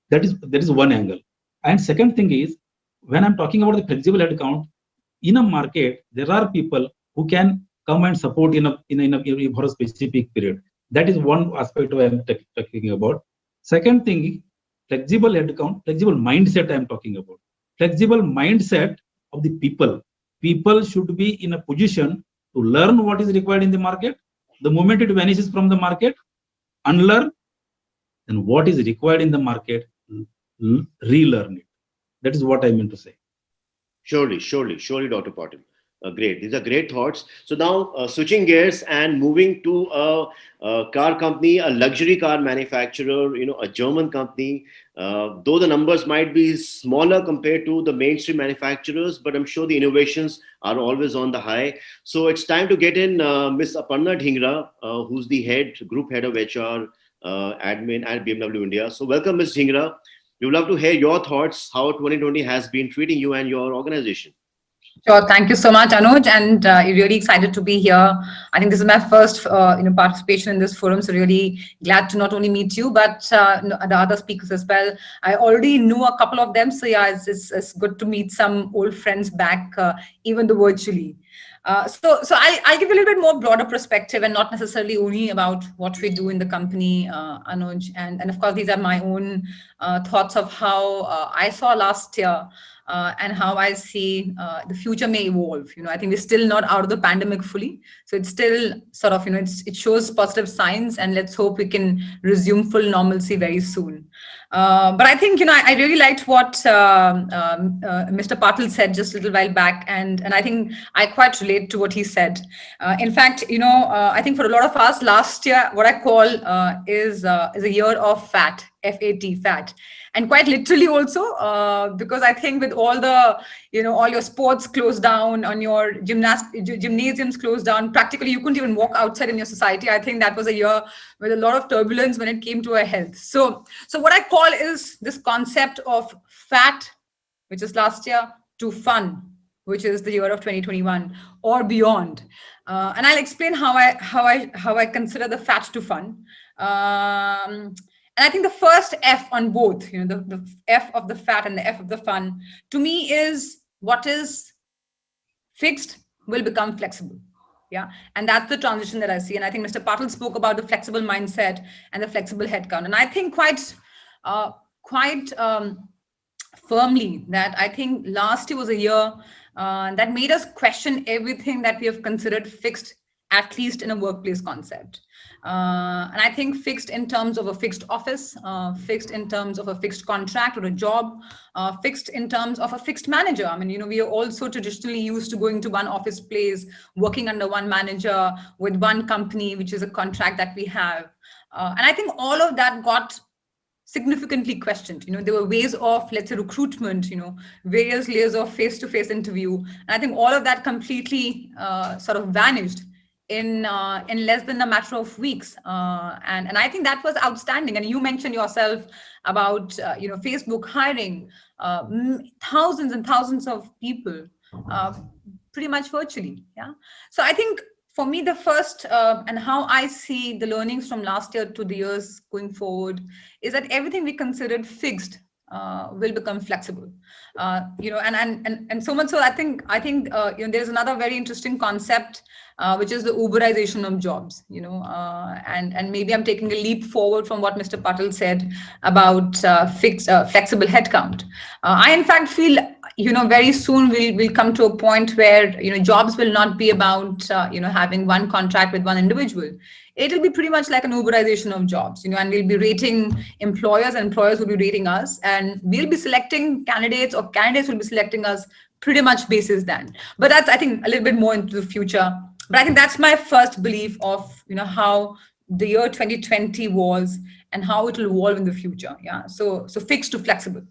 That is one angle. And second thing is, when I'm talking about the flexible headcount in a market, there are people who can come and support in a for a specific period. That is one aspect I'm talking about. Second thing, flexible headcount, flexible mindset I'm talking about. Flexible mindset of the people. People should be in a position to learn what is required in the market. The moment it vanishes from the market, unlearn, then what is required in the market, relearn it. That is what I meant to say. Surely, Dr. Patil. Great. These are great thoughts. So now switching gears and moving to a car company, a luxury car manufacturer, a German company. Though the numbers might be smaller compared to the mainstream manufacturers, but I'm sure the innovations are always on the high. So it's time to get in Miss Aparna Dhingra, who's the group head of HR admin at BMW India. So welcome, Ms. Dhingra. We would love to hear your thoughts, how 2020 has been treating you and your organization. Sure. Thank you so much, Anuj, and really excited to be here. I think this is my first, participation in this forum. So really glad to not only meet you, but the other speakers as well. I already knew a couple of them, so yeah, it's good to meet some old friends back, even though virtually. So I'll give you a little bit more broader perspective and not necessarily only about what we do in the company, Anuj, and of course these are my own thoughts of how I saw last year. And how I see the future may evolve. I think we're still not out of the pandemic fully. So it's still sort of, it shows positive signs, and let's hope we can resume full normalcy very soon. But I think, I really liked what Mr. Patil said just a little while back. And I think I quite relate to what he said. In fact, I think for a lot of us, last year, what I call is a year of fat, F-A-T, fat. And quite literally also, because I think with all the, all your sports closed down, on your gymnasiums closed down, practically you couldn't even walk outside in your society. I think that was a year with a lot of turbulence when it came to our health. So what I call is this concept of fat, which is last year, to fun, which is the year of 2021 or beyond. And I'll explain how I consider the fat to fun. And I think the first F on both, the F of the fat and the F of the fun, to me is what is fixed will become flexible. Yeah. And that's the transition that I see. And I think Mr. Patil spoke about the flexible mindset and the flexible headcount. And I think quite firmly that I think last year was a year that made us question everything that we have considered fixed, at least in a workplace concept. And I think fixed in terms of a fixed office, fixed in terms of a fixed contract or a job, fixed in terms of a fixed manager. I mean, we are also traditionally used to going to one office place, working under one manager with one company, which is a contract that we have. And I think all of that got significantly questioned. There were ways of, let's say, recruitment, various layers of face-to-face interview. And I think all of that completely sort of vanished in less than a matter of weeks. And I think that was outstanding. And you mentioned yourself about, Facebook hiring thousands and thousands of people pretty much virtually. Yeah. So I think for me, the first and how I see the learnings from last year to the years going forward is that everything we considered fixed will become flexible. And so much so I think there's another very interesting concept which is the Uberization of jobs. And maybe I'm taking a leap forward from what Mr. Patil said about flexible headcount. I in fact feel very soon we'll come to a point where jobs will not be about having one contract with one individual. It'll be pretty much like an Uberization of jobs, and we'll be rating employers and employers will be rating us, and we'll be selecting candidates or candidates will be selecting us pretty much basis then. But that's, I think, a little bit more into the future. But I think that's my first belief of how the year 2020 was and how it will evolve in the future. Yeah. So fixed to flexible.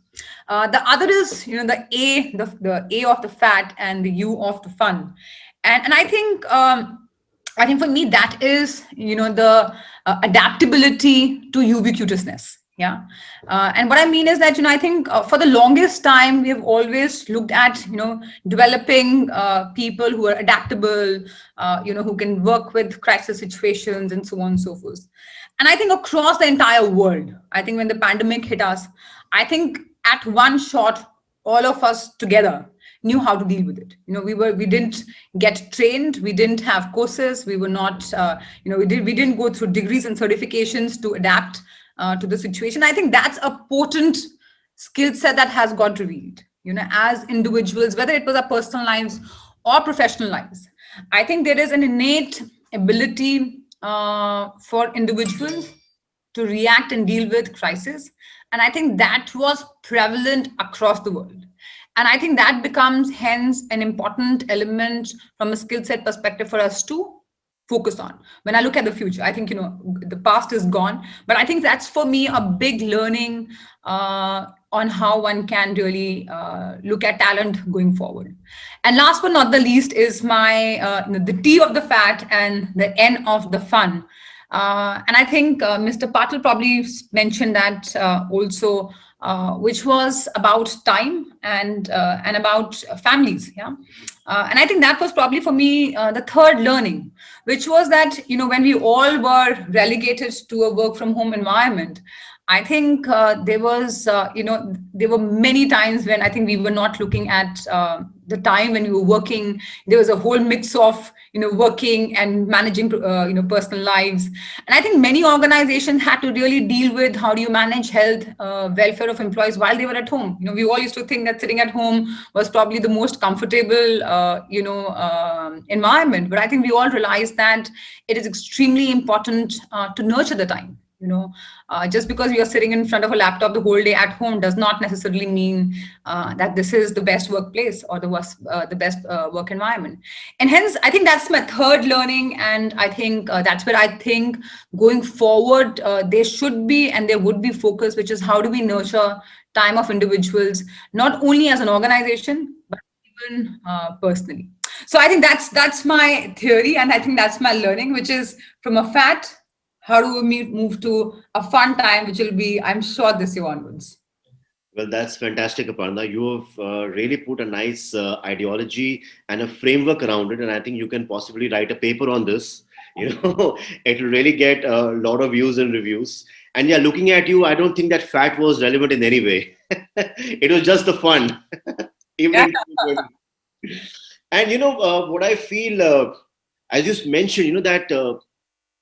The other is the A of the fat and the U of the fun. And I think for me that is the adaptability to ubiquitousness. Yeah. And what I mean is that, I think for the longest time, we have always looked at, developing people who are adaptable, who can work with crisis situations and so on and so forth. And I think across the entire world, I think when the pandemic hit us, I think at one shot, all of us together knew how to deal with it. We didn't get trained, we didn't have courses, we were not, we didn't go through degrees and certifications to adapt to the situation. I think that's a potent skill set that has got revealed, as individuals, whether it was our personal lives or professional lives. I think there is an innate ability for individuals to react and deal with crisis. And I think that was prevalent across the world. And I think that becomes hence an important element from a skill set perspective for us to focus on. When I look at the future, I think, the past is gone, but I think that's for me a big learning on how one can really look at talent going forward. And last but not the least is my, the T of the fat and the N of the fun. And I think Mr. Patil probably mentioned that also, which was about time and about families. Yeah. And I think that was probably for me the third learning, which was that, when we all were relegated to a work from home environment, I think there were many times when I think we were not looking at the time when we were working. There was a whole mix of, working and managing, personal lives. And I think many organizations had to really deal with how do you manage health, welfare of employees while they were at home. We all used to think that sitting at home was probably the most comfortable, environment. But I think we all realized that it is extremely important to nurture the time. Just because you're sitting in front of a laptop the whole day at home does not necessarily mean that this is the best workplace or the best work environment. And hence, I think that's my third learning. And I think that's where I think going forward, there should be and there would be focus, which is how do we nurture time of individuals, not only as an organization, but even personally. So I think that's my theory. And I think that's my learning, which is from a fat, how do we move to a fun time, which will be, I'm sure, this year onwards. Well, that's fantastic, Aparna. You have really put a nice ideology and a framework around it. And I think you can possibly write a paper on this. It will really get a lot of views and reviews. And yeah, looking at you, I don't think that fat was relevant in any way. It was just the fun. Even and what I feel, as you mentioned, that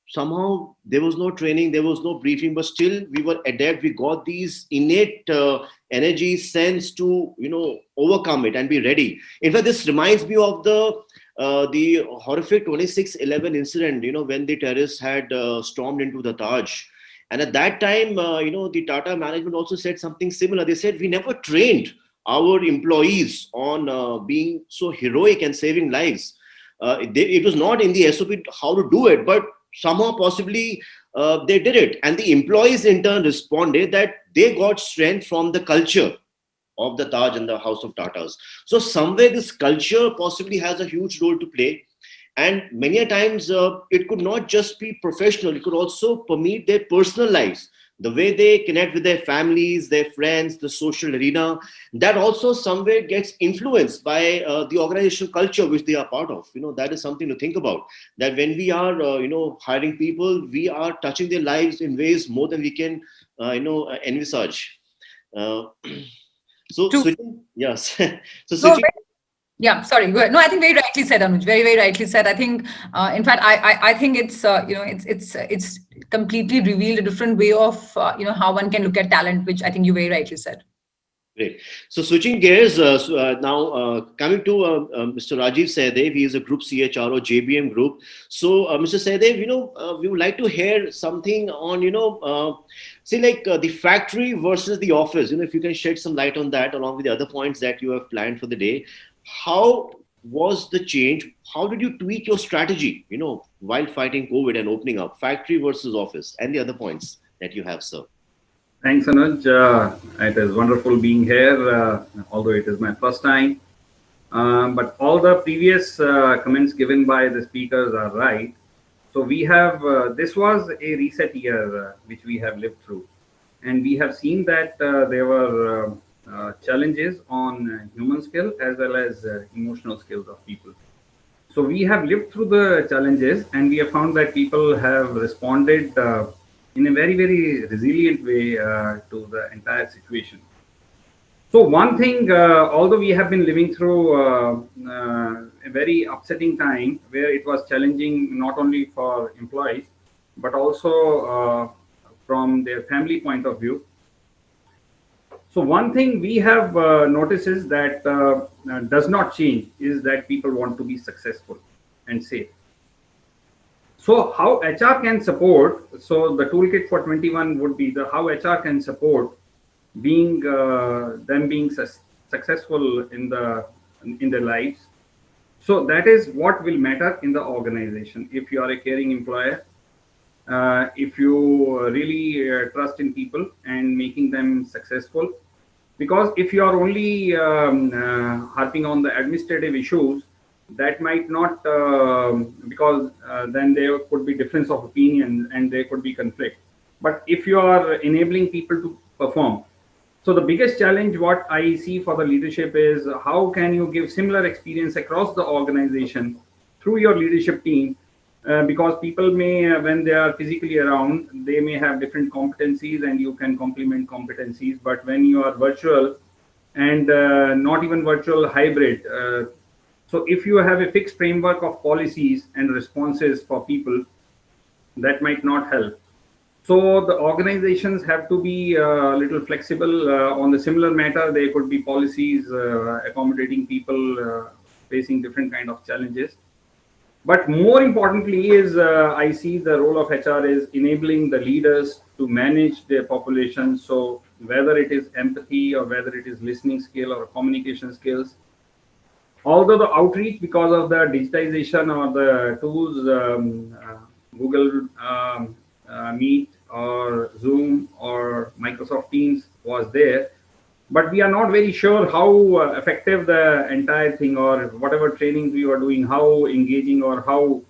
somehow there was no training, there was no briefing, but still we were adept. We got these innate energy, sense to overcome it and be ready. In fact, this reminds me of the the horrific 26/11 incident, when the terrorists had stormed into the Taj. And at that time, the Tata management also said something similar. They said, we never trained our employees on being so heroic and saving lives. It was not in the SOP how to do it, but somehow possibly they did it. And the employees in turn responded that they got strength from the culture of the Taj and the House of Tatas. So somewhere this culture possibly has a huge role to play. And many a times it could not just be professional, it could also permeate their personal lives, the way they connect with their families, their friends, the social arena. That also somewhere gets influenced by the organizational culture which they are part of. That is something to think about. That when we are, hiring people, we are touching their lives in ways more than we can, envisage. Uh, so, True. switching, yes. So, No, switching. yeah, sorry. Go ahead. No, I think very rightly said, Anuj. Very, very rightly said. I think, in fact, I think it's it's completely revealed a different way of how one can look at talent, which I think you very rightly said. Great. So switching gears now, coming to Mr. Rajiv Sahdev, he is a Group CHRO, JBM Group. So Mr. Sahdev, we would like to hear something on, say like the factory versus the office. If you can shed some light on that, along with the other points that you have planned for the day. How was the change? How did you tweak your strategy, while fighting COVID and opening up factory versus office, and the other points that you have, sir? Thanks, Anuj. It is wonderful being here, although it is my first time. But all the previous comments given by the speakers are right. So we have, this was a reset year which we have lived through. And we have seen that there were challenges on human skill as well as emotional skills of people. So we have lived through the challenges, and we have found that people have responded in a very, very resilient way to the entire situation. So one thing, although we have been living through a very upsetting time where it was challenging not only for employees, but also from their family point of view. So one thing we have noticed is that does not change is that people want to be successful and safe. So how HR can support, so the toolkit for 21 would be the how HR can support being them being successful in their lives. So that is what will matter in the organization. If you are a caring employer, if you really trust in people and making them successful, because if you are only harping on the administrative issues, that might not, because then there could be difference of opinion and there could be conflict. But if you are enabling people to perform, so the biggest challenge what I see for the leadership is how can you give similar experience across the organization through your leadership team, because people may, when they are physically around, they may have different competencies and you can complement competencies. But when you are virtual and not even virtual, hybrid, so if you have a fixed framework of policies and responses for people, that might not help. So the organizations have to be a little flexible on the similar matter. There could be policies accommodating people facing different kind of challenges. But more importantly is I see the role of HR is enabling the leaders to manage their population. So whether it is empathy or whether it is listening skill or communication skills, although the outreach because of the digitization or the tools, Google Meet or Zoom or Microsoft Teams was there, but we are not very sure how effective the entire thing or whatever trainings we were doing, how engaging or how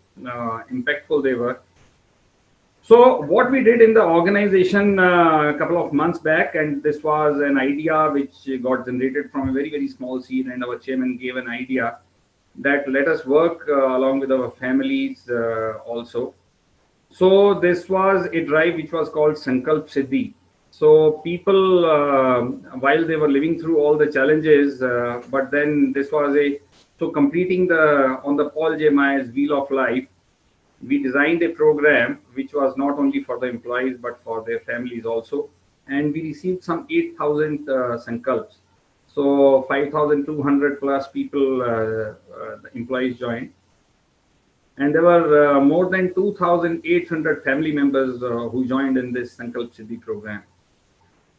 impactful they were. So what we did in the organization a couple of months back, and this was an idea which got generated from a very, very small seed, and our chairman gave an idea that let us work along with our families also. So this was a drive which was called Sankalp Siddhi. So people, while they were living through all the challenges, but then this was so completing on the Paul J. Myers Wheel of Life, we designed a program which was not only for the employees, but for their families also. And we received some 8,000 Sankalps. So 5,200 plus people, the employees joined. And there were more than 2,800 family members who joined in this Sankalp Siddhi program.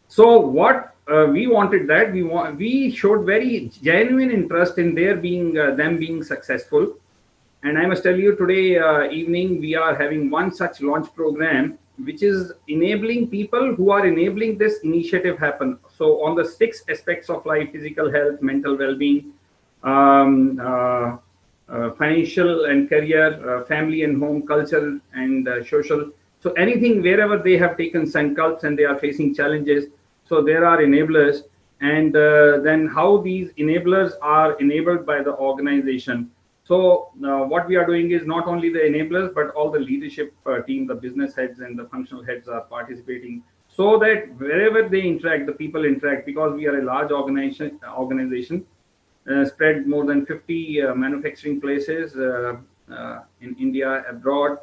So what we wanted that we showed very genuine interest in their being them being successful. And I must tell you, today evening we are having one such launch program, which is enabling people who are enabling this initiative happen. So on the 6 aspects of life: physical health, mental well-being, financial and career, family and home, culture and social. So anything wherever they have taken sankalps and they are facing challenges, so there are enablers. And then how these enablers are enabled by the organization. So what we are doing is not only the enablers, but all the leadership team, the business heads and the functional heads are participating, so that wherever they interact, the people interact, because we are a large organization spread more than 50 manufacturing places in India, abroad.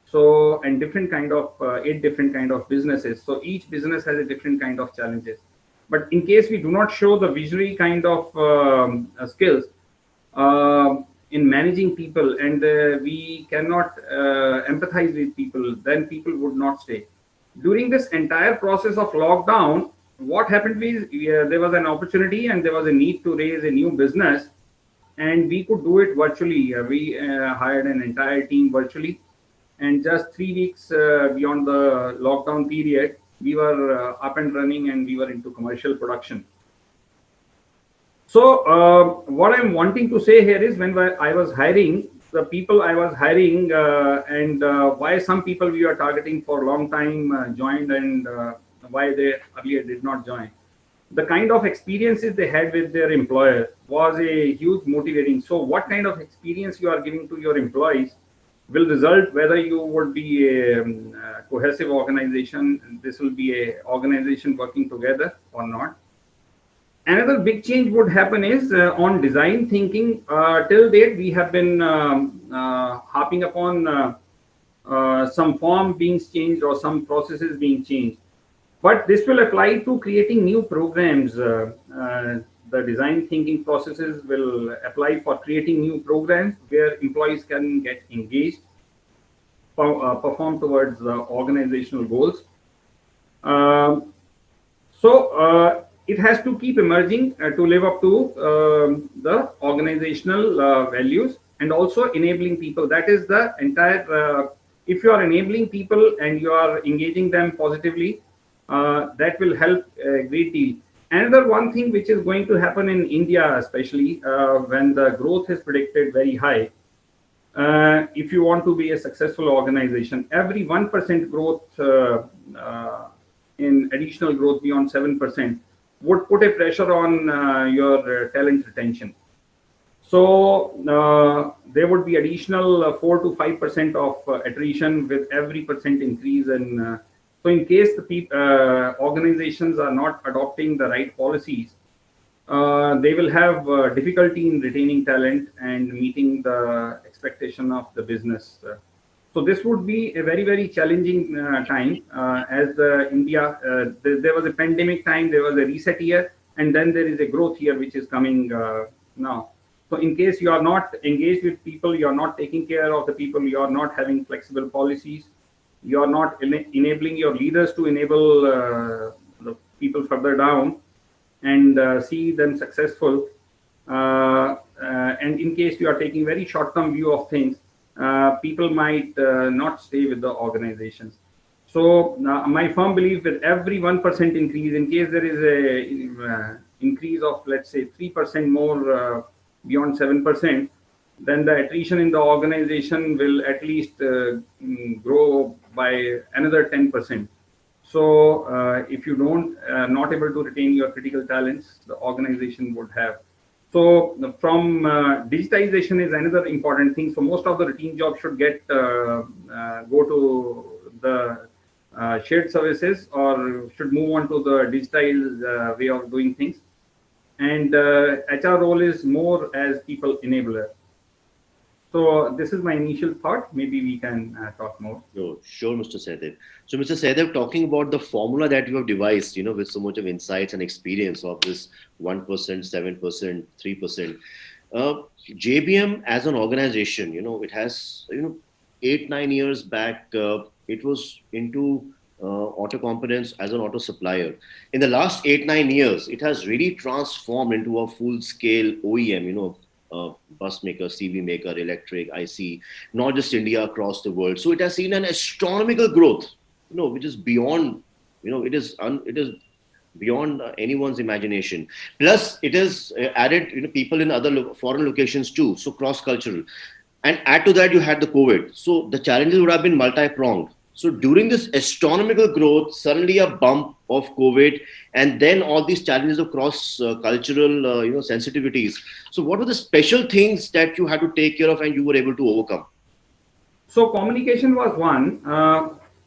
So, and different kind of 8 different kind of businesses. So each business has a different kind of challenges. But in case we do not show the visionary kind of skills in managing people, and we cannot empathize with people, then people would not stay. During this entire process of lockdown, what happened is there was an opportunity and there was a need to raise a new business, and we could do it virtually. We hired an entire team virtually, and just 3 weeks beyond the lockdown period, we were up and running and we were into commercial production. So what I'm wanting to say here is, when I was hiring, the people I was hiring and why some people we are targeting for a long time joined, and why they earlier did not join. The kind of experiences they had with their employer was a huge motivating. So what kind of experience you are giving to your employees will result whether you would be a cohesive organization, this will be a organization working together or not. Another big change would happen is on design thinking. Till date, we have been harping upon some form being changed or some processes being changed. But this will apply to creating new programs. The design thinking processes will apply for creating new programs where employees can get engaged, perform towards organizational goals. So it has to keep emerging to live up to the organizational values, and also enabling people. That is the entire, if you are enabling people and you are engaging them positively, that will help a great deal. Another one thing which is going to happen in India, especially when the growth is predicted very high, if you want to be a successful organization, every 1% growth in additional growth beyond 7% would put a pressure on your talent retention. So there would be additional 4 to 5% of attrition with every percent increase in. So in case the organizations are not adopting the right policies, they will have difficulty in retaining talent and meeting the expectation of the business. So this would be a very, very challenging time as India, there was a pandemic time, there was a reset year, and then there is a growth year which is coming now. So in case you are not engaged with people, you are not taking care of the people, you are not having flexible policies, you are not enabling your leaders to enable the people further down and see them successful. And in case you are taking very short-term view of things, people might not stay with the organizations. So my firm belief, with every 1% increase, in case there is a increase of, let's say, 3% more beyond 7%, then the attrition in the organization will at least grow by another 10%. So if you don't not able to retain your critical talents, the organization would have. So from digitization is another important thing. So most of the routine jobs should get go to the shared services, or should move on to the digitized way of doing things. And HR role is more as people enabler. So this is my initial thought. Maybe we can talk more. Sure, Mr. Sahdev. So, Mr. Sahdev, talking about the formula that you have devised, with so much of insights and experience of this 1%, 7%, 3%. JBM as an organization, it has, 8-9 years back, it was into auto components as an auto supplier. In the last 8-9 years, it has really transformed into a full scale OEM, bus maker, CV maker, electric, IC, not just India, across the world. So it has seen an astronomical growth, which is beyond, it is beyond anyone's imagination. Plus, it has added, people in other foreign locations too. So cross-cultural. And add to that, you had the COVID. So the challenges would have been multi-pronged. So during this astronomical growth, suddenly a bump of COVID, and then all these challenges of cross-cultural, sensitivities. So what were the special things that you had to take care of and you were able to overcome? So communication was one,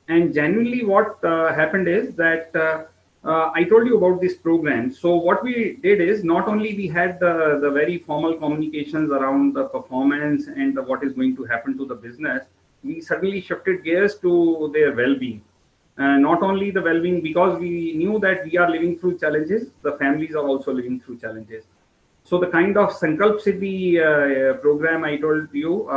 and genuinely what happened is that I told you about this program. So what we did is not only we had the very formal communications around the performance and what is going to happen to the business, we suddenly shifted gears to their well-being. Not only the well-being, because we knew that we are living through challenges, the families are also living through challenges. So the kind of Sankalp Siddhi program I told you,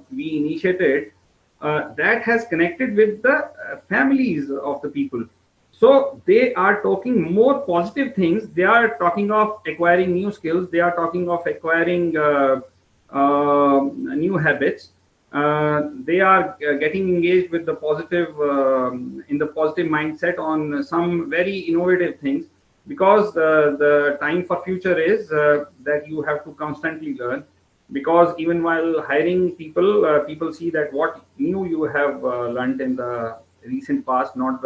we initiated, that has connected with the families of the people. So they are talking more positive things. They are talking of acquiring new skills. They are talking of acquiring new habits. They are getting engaged with the positive, in the positive mindset on some very innovative things, because the time for future is that you have to constantly learn. Because even while hiring people, people see that what new you have learned in the recent past, not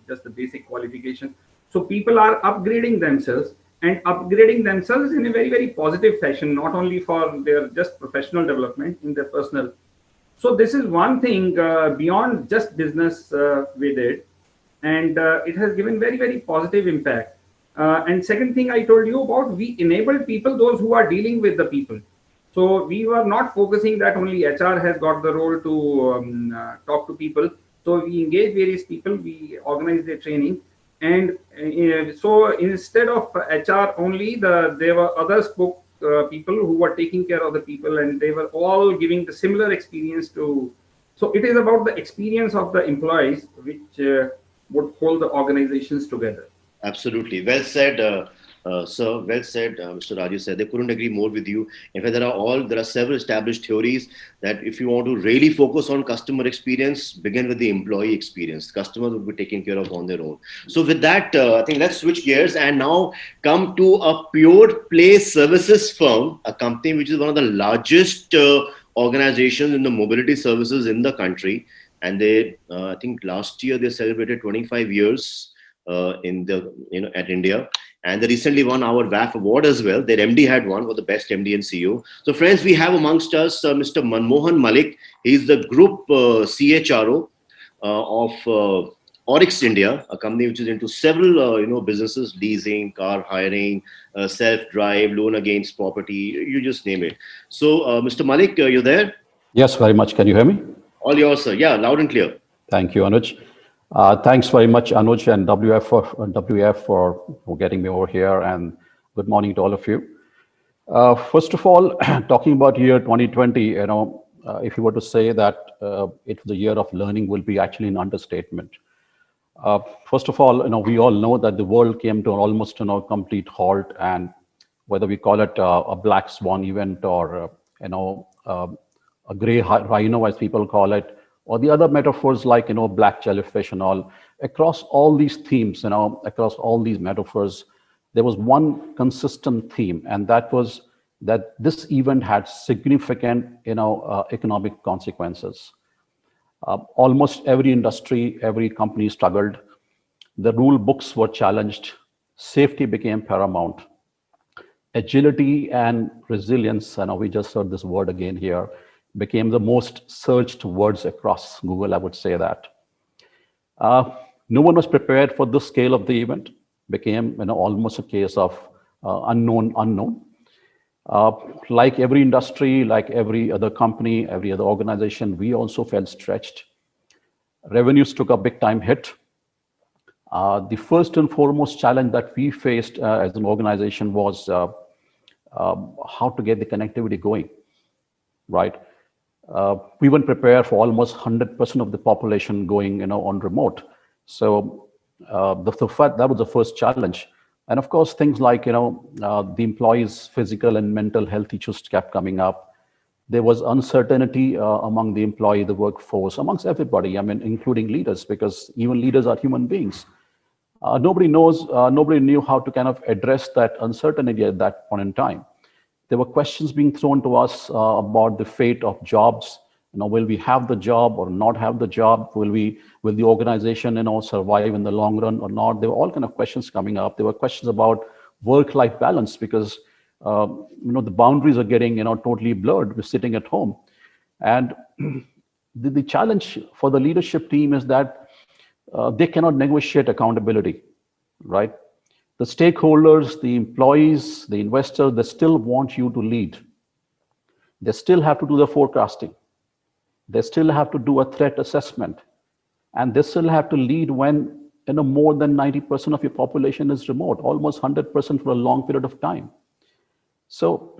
just the basic qualification. So people are upgrading themselves, and upgrading themselves in a very, very positive fashion, not only for their just professional development, in their personal. So this is one thing beyond just business we did, and it has given very, very positive impact. And second thing I told you about, we enabled people, those who are dealing with the people. So we were not focusing that only HR has got the role to talk to people. So we engage various people, we organize their training. And so instead of HR only, there were other spoke people who were taking care of the people, and they were all giving the similar experience to. So it is about the experience of the employees which would hold the organizations together. Absolutely. Well said, sir. Well said, Mr. Rajiv said. They couldn't agree more with you. In fact, there are several established theories that if you want to really focus on customer experience, begin with the employee experience. Customers will be taken care of on their own. So with that, I think let's switch gears and now come to a pure play services firm, a company which is one of the largest organizations in the mobility services in the country. And they, I think last year they celebrated 25 years at India, and they recently won our VAF award as well. Their MD had won for the best MD and CEO. So friends, we have amongst us Mr. Manmohan Malik. He's the group CHRO of Orix India, a company which is into several businesses: leasing, car hiring, self-drive, loan against property, you just name it. So Mr. Malik, you there? Yes, very much. Can you hear me? All yours, sir. Yeah, loud and clear. Thank you, Anuj. Thanks very much, Anuj and WF for getting me over here, and good morning to all of you. First of all, talking about year 2020, if you were to say that it was the year of learning, will be actually an understatement. First of all, we all know that the world came to almost complete halt, and whether we call it a black swan event or a gray rhino, as people call it, or the other metaphors like, black jellyfish and all, across all these themes, across all these metaphors, there was one consistent theme, and that was that this event had significant, economic consequences. Almost every industry, every company struggled. The rule books were challenged. Safety became paramount. Agility and resilience, we just heard this word again here, became the most searched words across Google, I would say that. No one was prepared for the scale of the event. Became almost a case of unknown. Uh, like every industry, like every other company, every other organization, we also felt stretched. Revenues took a big time hit. The first and foremost challenge that we faced as an organization was how to get the connectivity going, right? We weren't prepared for almost 100% of the population going, on remote. So that was the first challenge. And of course, things like, the employees' physical and mental health issues kept coming up. There was uncertainty among the employee, the workforce, amongst everybody, I mean, including leaders, because even leaders are human beings. Nobody knew how to kind of address that uncertainty at that point in time. There were questions being thrown to us about the fate of jobs. Will we have the job or not have the job? Will the organization, survive in the long run or not? There were all kind of questions coming up. There were questions about work-life balance because, the boundaries are getting, totally blurred. We're sitting at home. And the challenge for the leadership team is that they cannot negotiate accountability, right? The stakeholders, the employees, the investors, they still want you to lead. They still have to do the forecasting. They still have to do a threat assessment. And they still have to lead when more than 90% of your population is remote, almost 100% for a long period of time. So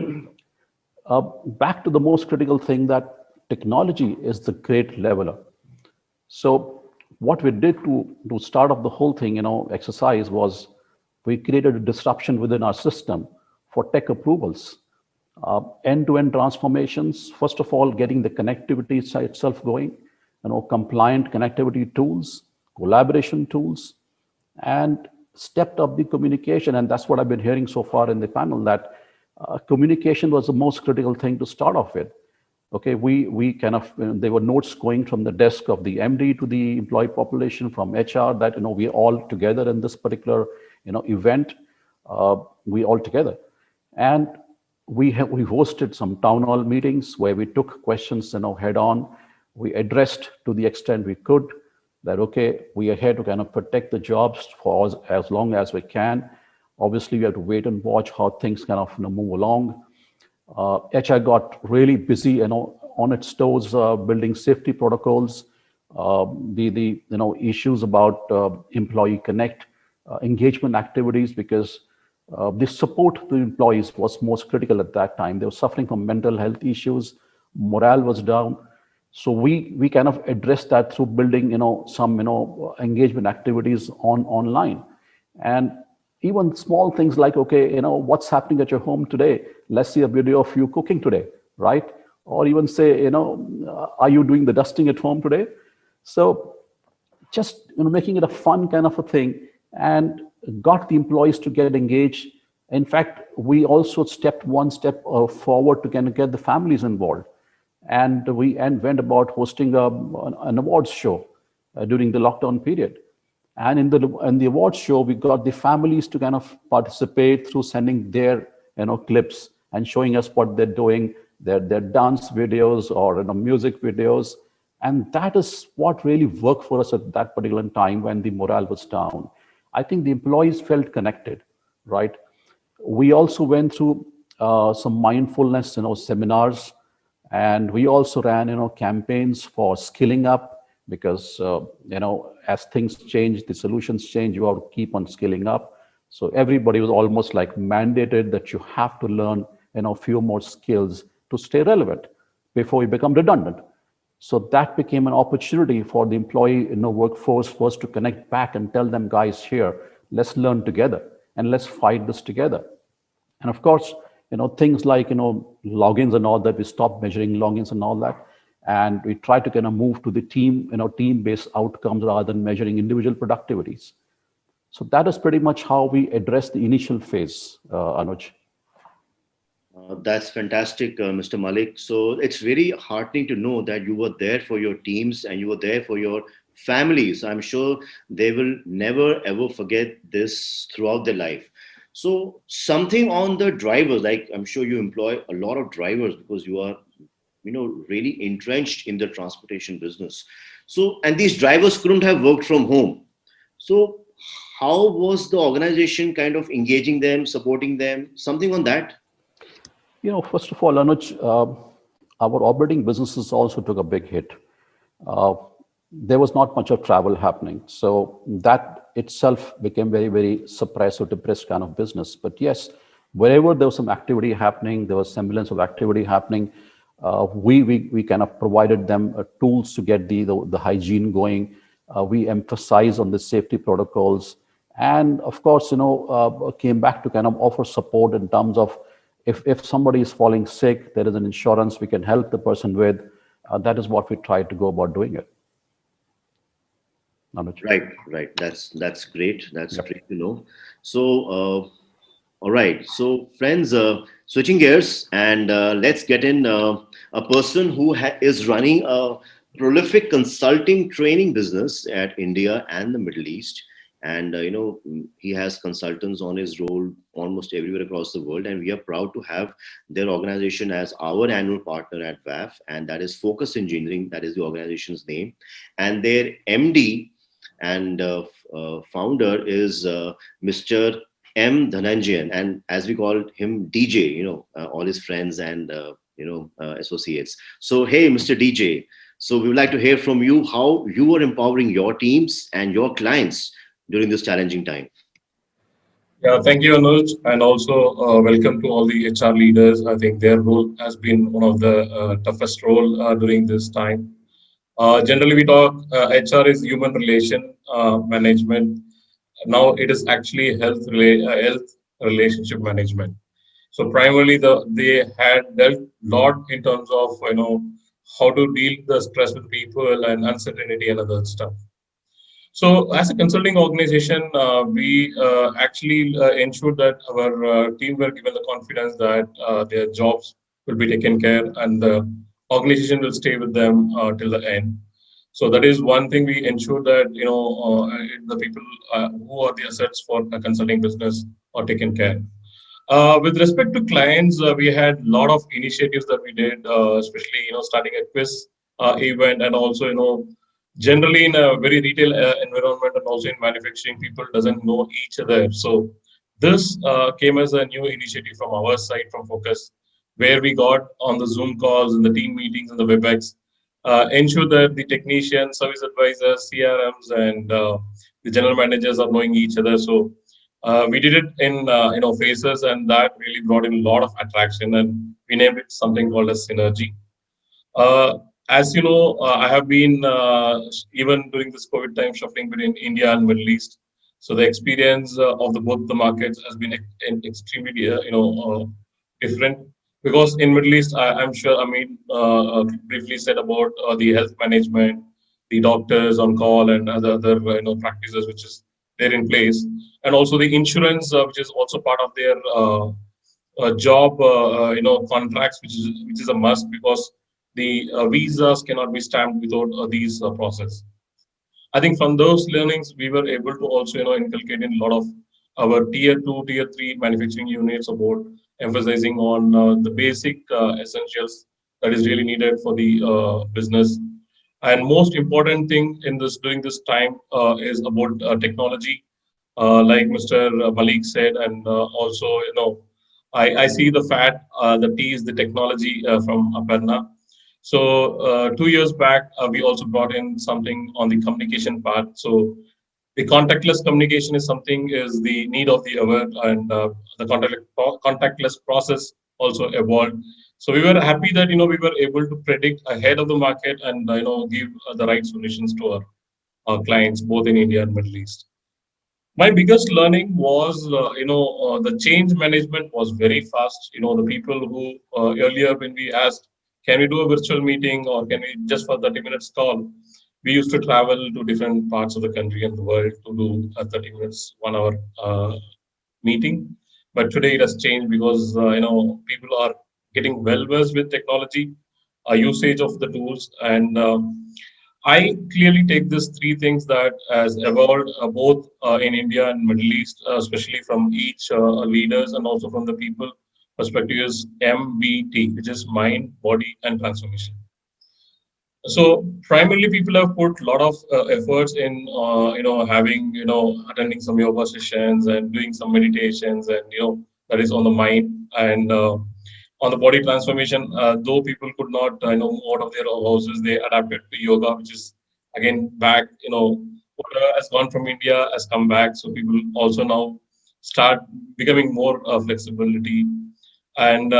back to the most critical thing, that technology is the great leveler. So what we did to start off the whole thing, exercise was we created a disruption within our system for tech approvals, end-to-end transformations. First of all, getting the connectivity itself going, compliant connectivity tools, collaboration tools, and stepped up the communication. And that's what I've been hearing so far in the panel, that communication was the most critical thing to start off with. Okay, we kind of, there were notes going from the desk of the MD to the employee population, from HR, that, we're all together in this particular, event, we all together. And we hosted some town hall meetings where we took questions, head on. We addressed to the extent we could that, okay, we are here to kind of protect the jobs for as long as we can. Obviously, we have to wait and watch how things kind of move along. HR got really busy, on its toes, building safety protocols. The issues about employee connect, engagement activities, because the support to employees was most critical at that time. They were suffering from mental health issues, morale was down. So we kind of addressed that through building, some, engagement activities online. And even small things like, okay, what's happening at your home today? Let's see a video of you cooking today, right? Or even say, are you doing the dusting at home today? So just making it a fun kind of a thing, and got the employees to get engaged. In fact, we also stepped one step forward to kind of get the families involved. And we went about hosting an awards show during the lockdown period. And in the awards show, we got the families to kind of participate through sending their clips and showing us what they're doing, their dance videos or music videos. And that is what really worked for us at that particular time when the morale was down. I think the employees felt connected, right? We also went through some mindfulness seminars, and we also ran campaigns for skilling up, because as things change, the solutions change, you have to keep on skilling up. So everybody was almost like mandated that you have to learn a few more skills to stay relevant before you become redundant. So that became an opportunity for the employee workforce first to connect back and tell them, guys, here, let's learn together and let's fight this together. And of course, things like logins and all that, we stopped measuring logins and all that. And we try to kind of move to the team-based outcomes rather than measuring individual productivities. So that is pretty much how we address the initial phase, Anuj. That's fantastic, Mr. Malik. So it's very heartening to know that you were there for your teams and you were there for your families. I'm sure they will never ever forget this throughout their life. So something on the drivers, like I'm sure you employ a lot of drivers because you are really entrenched in the transportation business. So, and these drivers couldn't have worked from home. So how was the organization kind of engaging them, supporting them, something on that? First of all, Anuj, our operating businesses also took a big hit. Uh, there was not much of travel happening. So that itself became very, very suppressed or depressed kind of business. But yes, wherever there was some activity happening, there was semblance of activity happening. We kind of provided them tools to get the hygiene going. We emphasized on the safety protocols. And of course, came back to kind of offer support in terms of if somebody is falling sick, there is an insurance we can help the person with. That is what we tried to go about doing it. Anuj. Right. That's great. That's Yep. great to know. So, all right. So, friends, switching gears and let's get in a person who is running a prolific consulting training business at India and the Middle East. And he has consultants on his role almost everywhere across the world. And we are proud to have their organization as our annual partner at VAF, and that is Focus Engineering. That is the organization's name. And their MD and founder is Mr. M. Dhananjayan, and as we call him, DJ. All his friends and associates. So, hey, Mr. DJ. So we would like to hear from you how you are empowering your teams and your clients during this challenging time. Yeah, thank you, Anuj, and also welcome to all the HR leaders. I think their role has been one of the toughest role during this time. Generally, we talk HR is human relation management. Now it is actually health relationship management. So primarily, they had dealt lot in terms of how to deal with the stress with people and uncertainty and other stuff. So, as a consulting organization, we actually ensured that our team were given the confidence that their jobs will be taken care and the organization will stay with them till the end. So that is one thing we ensure that the people who are the assets for a consulting business are taken care. With respect to clients, we had a lot of initiatives that we did, especially starting a quiz event, and also generally in a very retail environment and also in manufacturing, people doesn't know each other. So this came as a new initiative from our side, from Focus, where we got on the Zoom calls and the team meetings and the WebEx, ensure that the technicians, service advisors, CRMs, and the general managers are knowing each other. So we did it in phases, and that really brought in a lot of attraction, and we named it something called as synergy. As you know, I have been even during this COVID time shuffling between India and Middle East. So the experience of both the markets has been extremely different, because in Middle East, I'm sure Ameen briefly said about the health management, the doctors on call, and other practices which is there in place, and also the insurance which is also part of their job contracts, which is a must, because the visas cannot be stamped without these process. I think from those learnings, we were able to also inculcate in a lot of our tier 2, tier 3 manufacturing units about emphasizing on the basic essentials that is really needed for the business. And most important thing in this during this time is about technology, like Mr. Malik said, and also I see the fat, the T is the technology from Aparna. So 2 years back, we also brought in something on the communication part. So the contactless communication is the need of the hour, and the contactless process also evolved. So we were happy that we were able to predict ahead of the market and give the right solutions to our clients both in India and Middle East. My biggest learning was the change management was very fast. The people who earlier when we asked, can we do a virtual meeting or can we just for 30 minutes call? We used to travel to different parts of the country and the world to do a 30 minutes, 1 hour meeting. But today it has changed because people are getting well versed with technology, usage of the tools, and I clearly take these three things that has evolved both in India and Middle East, especially from each leaders and also from the people perspective is MBT, which is mind, body, and transformation. So primarily, people have put a lot of efforts in, having, attending some yoga sessions and doing some meditations, and that is on the mind. And on the body transformation. Though people could not, move out of their houses, they adapted to yoga, which is again back. Whatever has gone from India has come back. So people also now start becoming more flexibility. And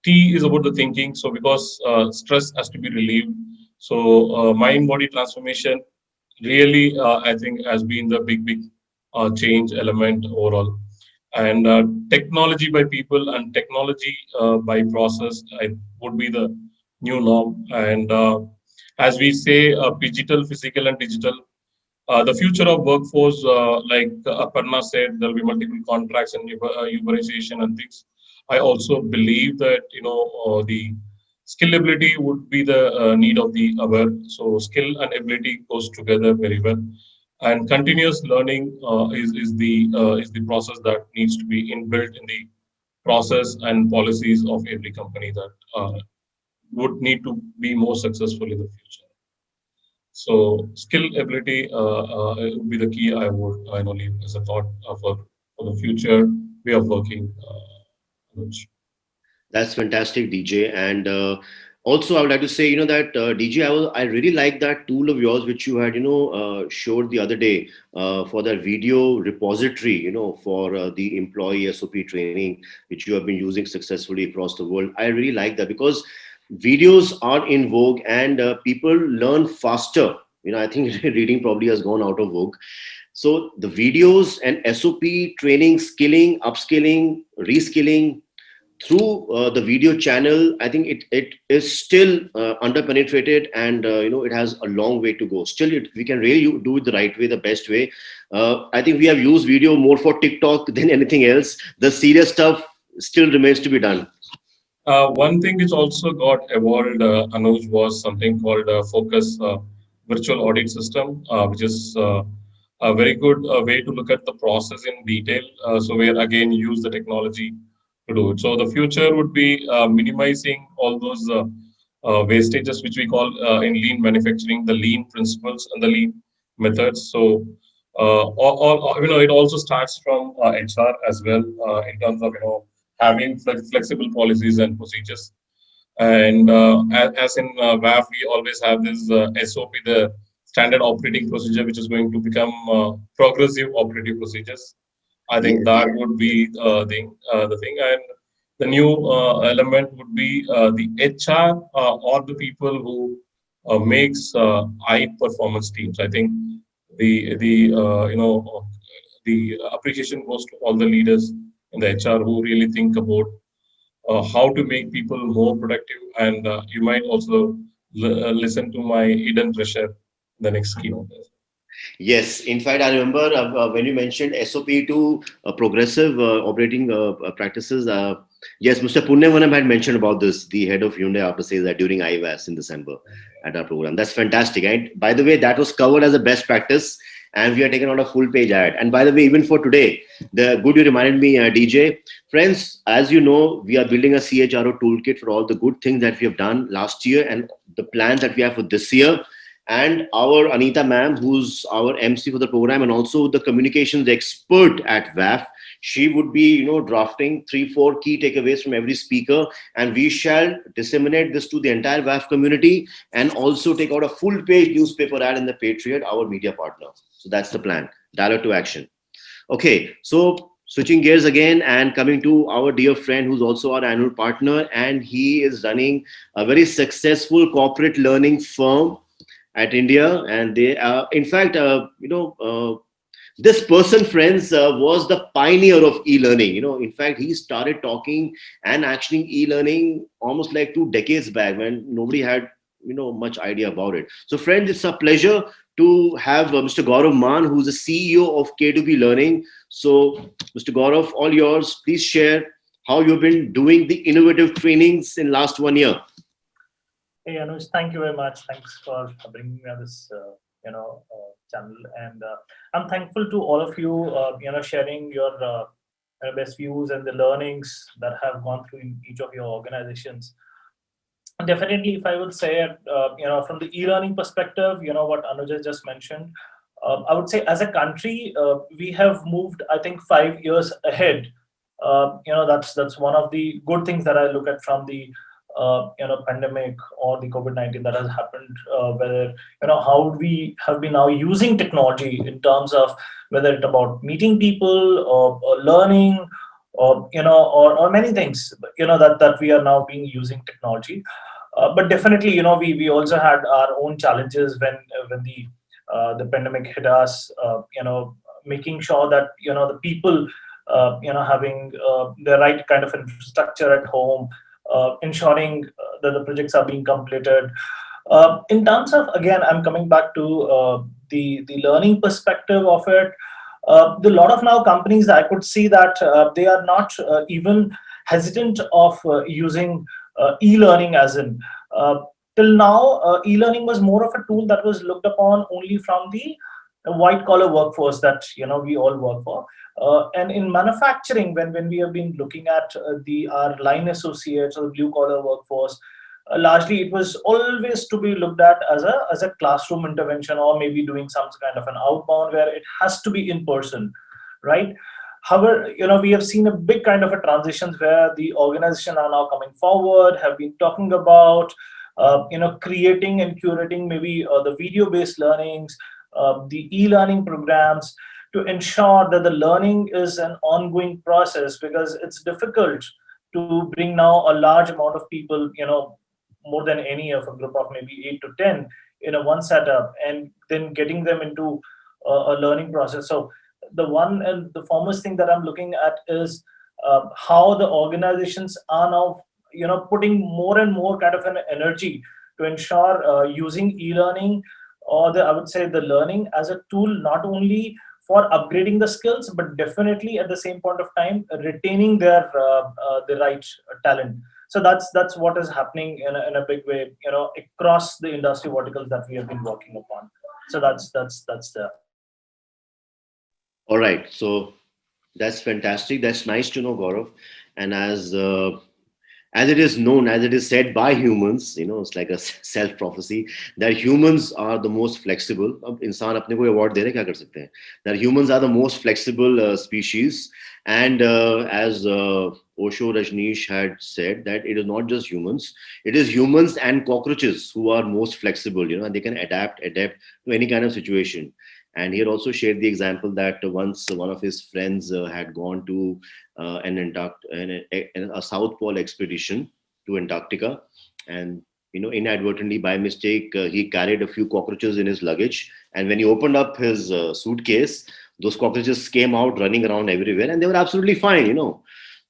T is about the thinking. So because stress has to be relieved, so mind body transformation really, I think, has been the big change element overall. And technology by people and technology by process, would be the new norm. And as we say, digital, physical, and digital. The future of workforce, like Aparna said, there will be multiple contracts and uberization and things. I also believe that the skill ability would be the need of the hour. So skill and ability goes together very well, and continuous learning is the process that needs to be inbuilt in the process and policies of every company that would need to be more successful in the future. So skill ability would be the key. I would leave as a thought for the future way of working. Anuj. That's fantastic, DJ. And also, I would like to say, that DJ, I really like that tool of yours which you had, showed the other day for that video repository, for the employee SOP training, which you have been using successfully across the world. I really like that because videos are in vogue and people learn faster. I think reading probably has gone out of vogue. So the videos and SOP training, skilling, upskilling, reskilling, through the video channel, I think it is still underpenetrated, and it has a long way to go. Still, we can really do it the right way, the best way. I think we have used video more for TikTok than anything else. The serious stuff still remains to be done. One thing which also got evolved, Anuj, was something called Focus Virtual Audit System, which is a very good way to look at the process in detail. So where again use the technology to do it. So the future would be minimizing all those wastages, which we call in lean manufacturing, the lean principles and the lean methods. So it also starts from HR as well, in terms of having flexible policies and procedures. And as in WAF, we always have this SOP, the standard operating procedure, which is going to become progressive operating procedures. I think that would be the thing. And the new element would be the HR or the people who makes high performance teams. I think the appreciation goes to all the leaders in the HR who really think about how to make people more productive. And you might also listen to my hidden treasure, the next keynote. Yes, in fact, I remember when you mentioned SOP to progressive operating practices. Yes, Mr. Punyavanam had mentioned about this, the head of Hyundai after sales, that during IVAS in December at our program. That's fantastic. And by the way, that was covered as a best practice, and we are taking out a full page ad. And by the way, even for today, the good you reminded me, DJ. Friends, as you know, we are building a CHRO toolkit for all the good things that we have done last year and the plans that we have for this year. And our Anita ma'am, who's our MC for the program and also the communications expert at WAF, she would be, drafting 3-4 key takeaways from every speaker, and we shall disseminate this to the entire WAF community and also take out a full page newspaper ad in the Patriot, our media partner. So that's the plan. Dialogue to action. Okay, so switching gears again and coming to our dear friend who's also our annual partner, and he is running a very successful corporate learning firm at India, and they are, in fact, this person, friends, was the pioneer of e-learning. In fact, he started talking and actioning e-learning almost like 2 decades back when nobody had, much idea about it. So, friends, it's a pleasure to have Mr. Gaurav Mann, who's the CEO of K2B Learning. So, Mr. Gaurav, all yours. Please share how you've been doing the innovative trainings in last 1 year. Hey Anuj, thank you very much. Thanks for bringing me on this, channel, and I'm thankful to all of you, sharing your best views and the learnings that have gone through in each of your organizations. And definitely, if I would say, from the e-learning perspective, what Anuj just mentioned, I would say as a country, we have moved, I think, 5 years ahead That's one of the good things that I look at from the pandemic or the COVID-19 that has happened, whether how we have been now using technology in terms of whether it's about meeting people or learning or many things that we are now being using technology. But definitely, we also had our own challenges when the pandemic hit us. Making sure that the people having the right kind of infrastructure at home, ensuring that the projects are being completed. In terms of, again, I'm coming back to the learning perspective of it. The lot of now companies, I could see that they are not even hesitant of using e-learning as in. Till now, e-learning was more of a tool that was looked upon only from the white collar workforce that we all work for. And in manufacturing, when we have been looking at our line associates or the blue collar workforce, largely it was always to be looked at as a classroom intervention, or maybe doing some kind of an outbound where it has to be in person, right? However, we have seen a big kind of a transitions where the organization are now coming forward, have been talking about creating and curating maybe the video-based learnings, the e-learning programs, to ensure that the learning is an ongoing process, because it's difficult to bring now a large amount of people, more than any of a group of maybe 8 to 10 in a one setup, and then getting them into a learning process. So the one and the foremost thing that I'm looking at is how the organizations are now putting more and more kind of an energy to ensure using e-learning, or I would say the learning as a tool, not only for upgrading the skills, but definitely at the same point of time retaining their the right talent. So that's what is happening in a big way, across the industry verticals that we have been working upon. So that's the. All right. So that's fantastic. That's nice to know, Gaurav. And as it is known, as it is said by humans, it's like a self-prophecy that humans are the most flexible. अब इंसान अपने को award दे रहे क्या कर सकते हैं? That humans are the most flexible species, and as Osho Rajneesh had said, that it is not just humans; it is humans and cockroaches who are most flexible. And they can adapt to any kind of situation. And he had also shared the example that once one of his friends had gone to a South Pole expedition to Antarctica, and inadvertently by mistake he carried a few cockroaches in his luggage, and when he opened up his suitcase, those cockroaches came out running around everywhere, and they were absolutely fine.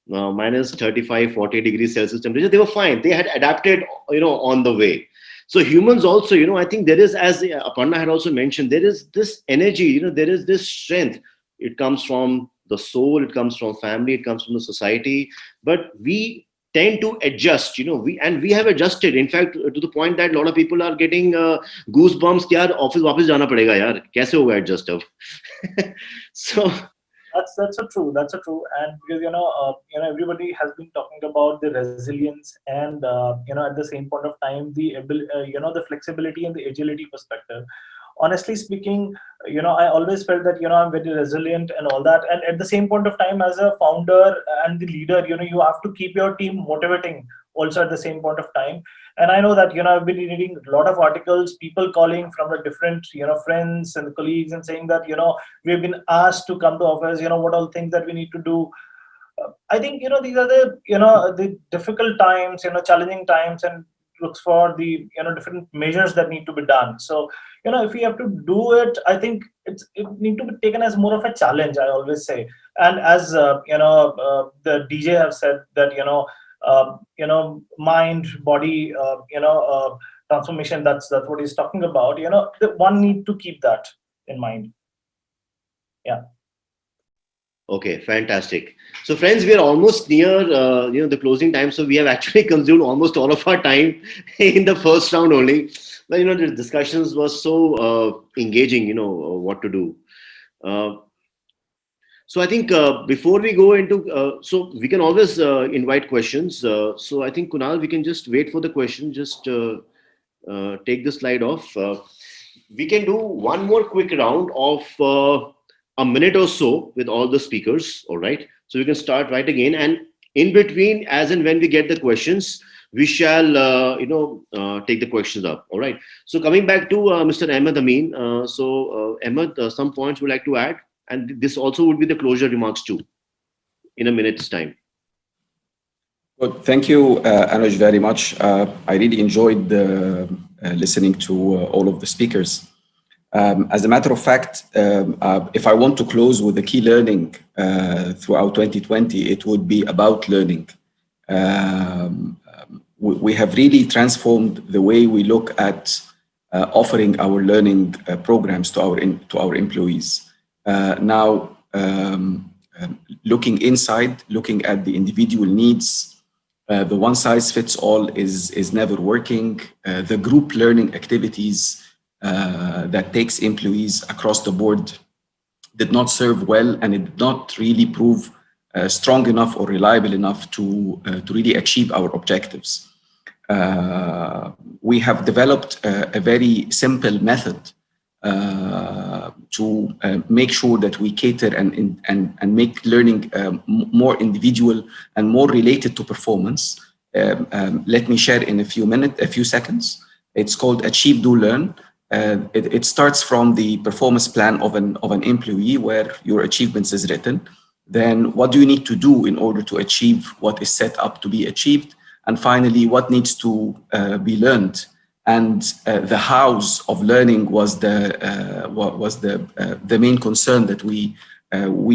Minus 35, 40 degrees Celsius temperature, they were fine. They had adapted, on the way. So humans also, I think there is, as Aparna had also mentioned, there is this energy, there is this strength. It comes from the soul, it comes from family, it comes from the society, but we tend to adjust, we have adjusted, in fact, to the point that a lot of people are getting goosebumps, yaar, office वापस जाना पड़ेगा यार, कैसे होगा adjust अब? So That's a true. And because everybody has been talking about the resilience and at the same point of time the the flexibility and the agility perspective. Honestly speaking, I always felt that I'm very resilient and all that. And at the same point of time, as a founder and the leader, you have to keep your team motivating also at the same point of time. And I know that I've been reading a lot of articles, people calling from the different friends and colleagues and saying that we've been asked to come to office, what all things that we need to do. I think these are the difficult times, challenging times, and looks for the different measures that need to be done. So if we have to do it, I think it need to be taken as more of a challenge, I always say. And as the DJ have said that mind body transformation, that's what he's talking about. The one need to keep that in mind. Yeah. Okay, fantastic. So friends, we are almost near the closing time, so we have actually consumed almost all of our time in the first round only. But the discussions were so engaging, what to do. So I think before we go into, so we can always invite questions. So I think, Kunal, we can just wait for the question, just take the slide off. We can do one more quick round of a minute or so with all the speakers, all right? So we can start right again. And in between, as and when we get the questions, we shall, take the questions up. All right. So coming back to Mr. Ahmad Ameen. Ahmad, some points we'd like to add. And this also would be the closure remarks too, in a minute's time. Well, thank you, Anuj, very much. I really enjoyed listening to all of the speakers. As a matter of fact, if I want to close with the key learning throughout 2020, it would be about learning. We have really transformed the way we look at offering our learning programs to our employees. Now, looking inside, looking at the individual needs, the one size fits all is never working. The group learning activities that takes employees across the board did not serve well, and it did not really prove strong enough or reliable enough to really achieve our objectives. We have developed a very simple method to make sure that we cater and make learning more individual and more related to performance. Let me share in a few seconds. It's called Achieve, Do, Learn. It starts from the performance plan of an employee, where your achievements is written. Then what do you need to do in order to achieve what is set up to be achieved? And finally, what needs to be learned? And the hows of learning was the main concern that we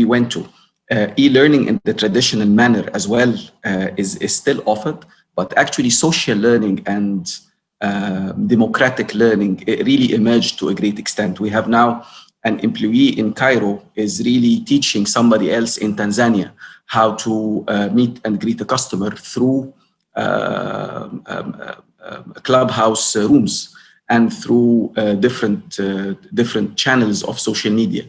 went to. E-learning in the traditional manner as well is still offered, but actually social learning and democratic learning, it really emerged to a great extent. We have now an employee in Cairo is really teaching somebody else in Tanzania how to meet and greet a customer through clubhouse rooms and through different channels of social media.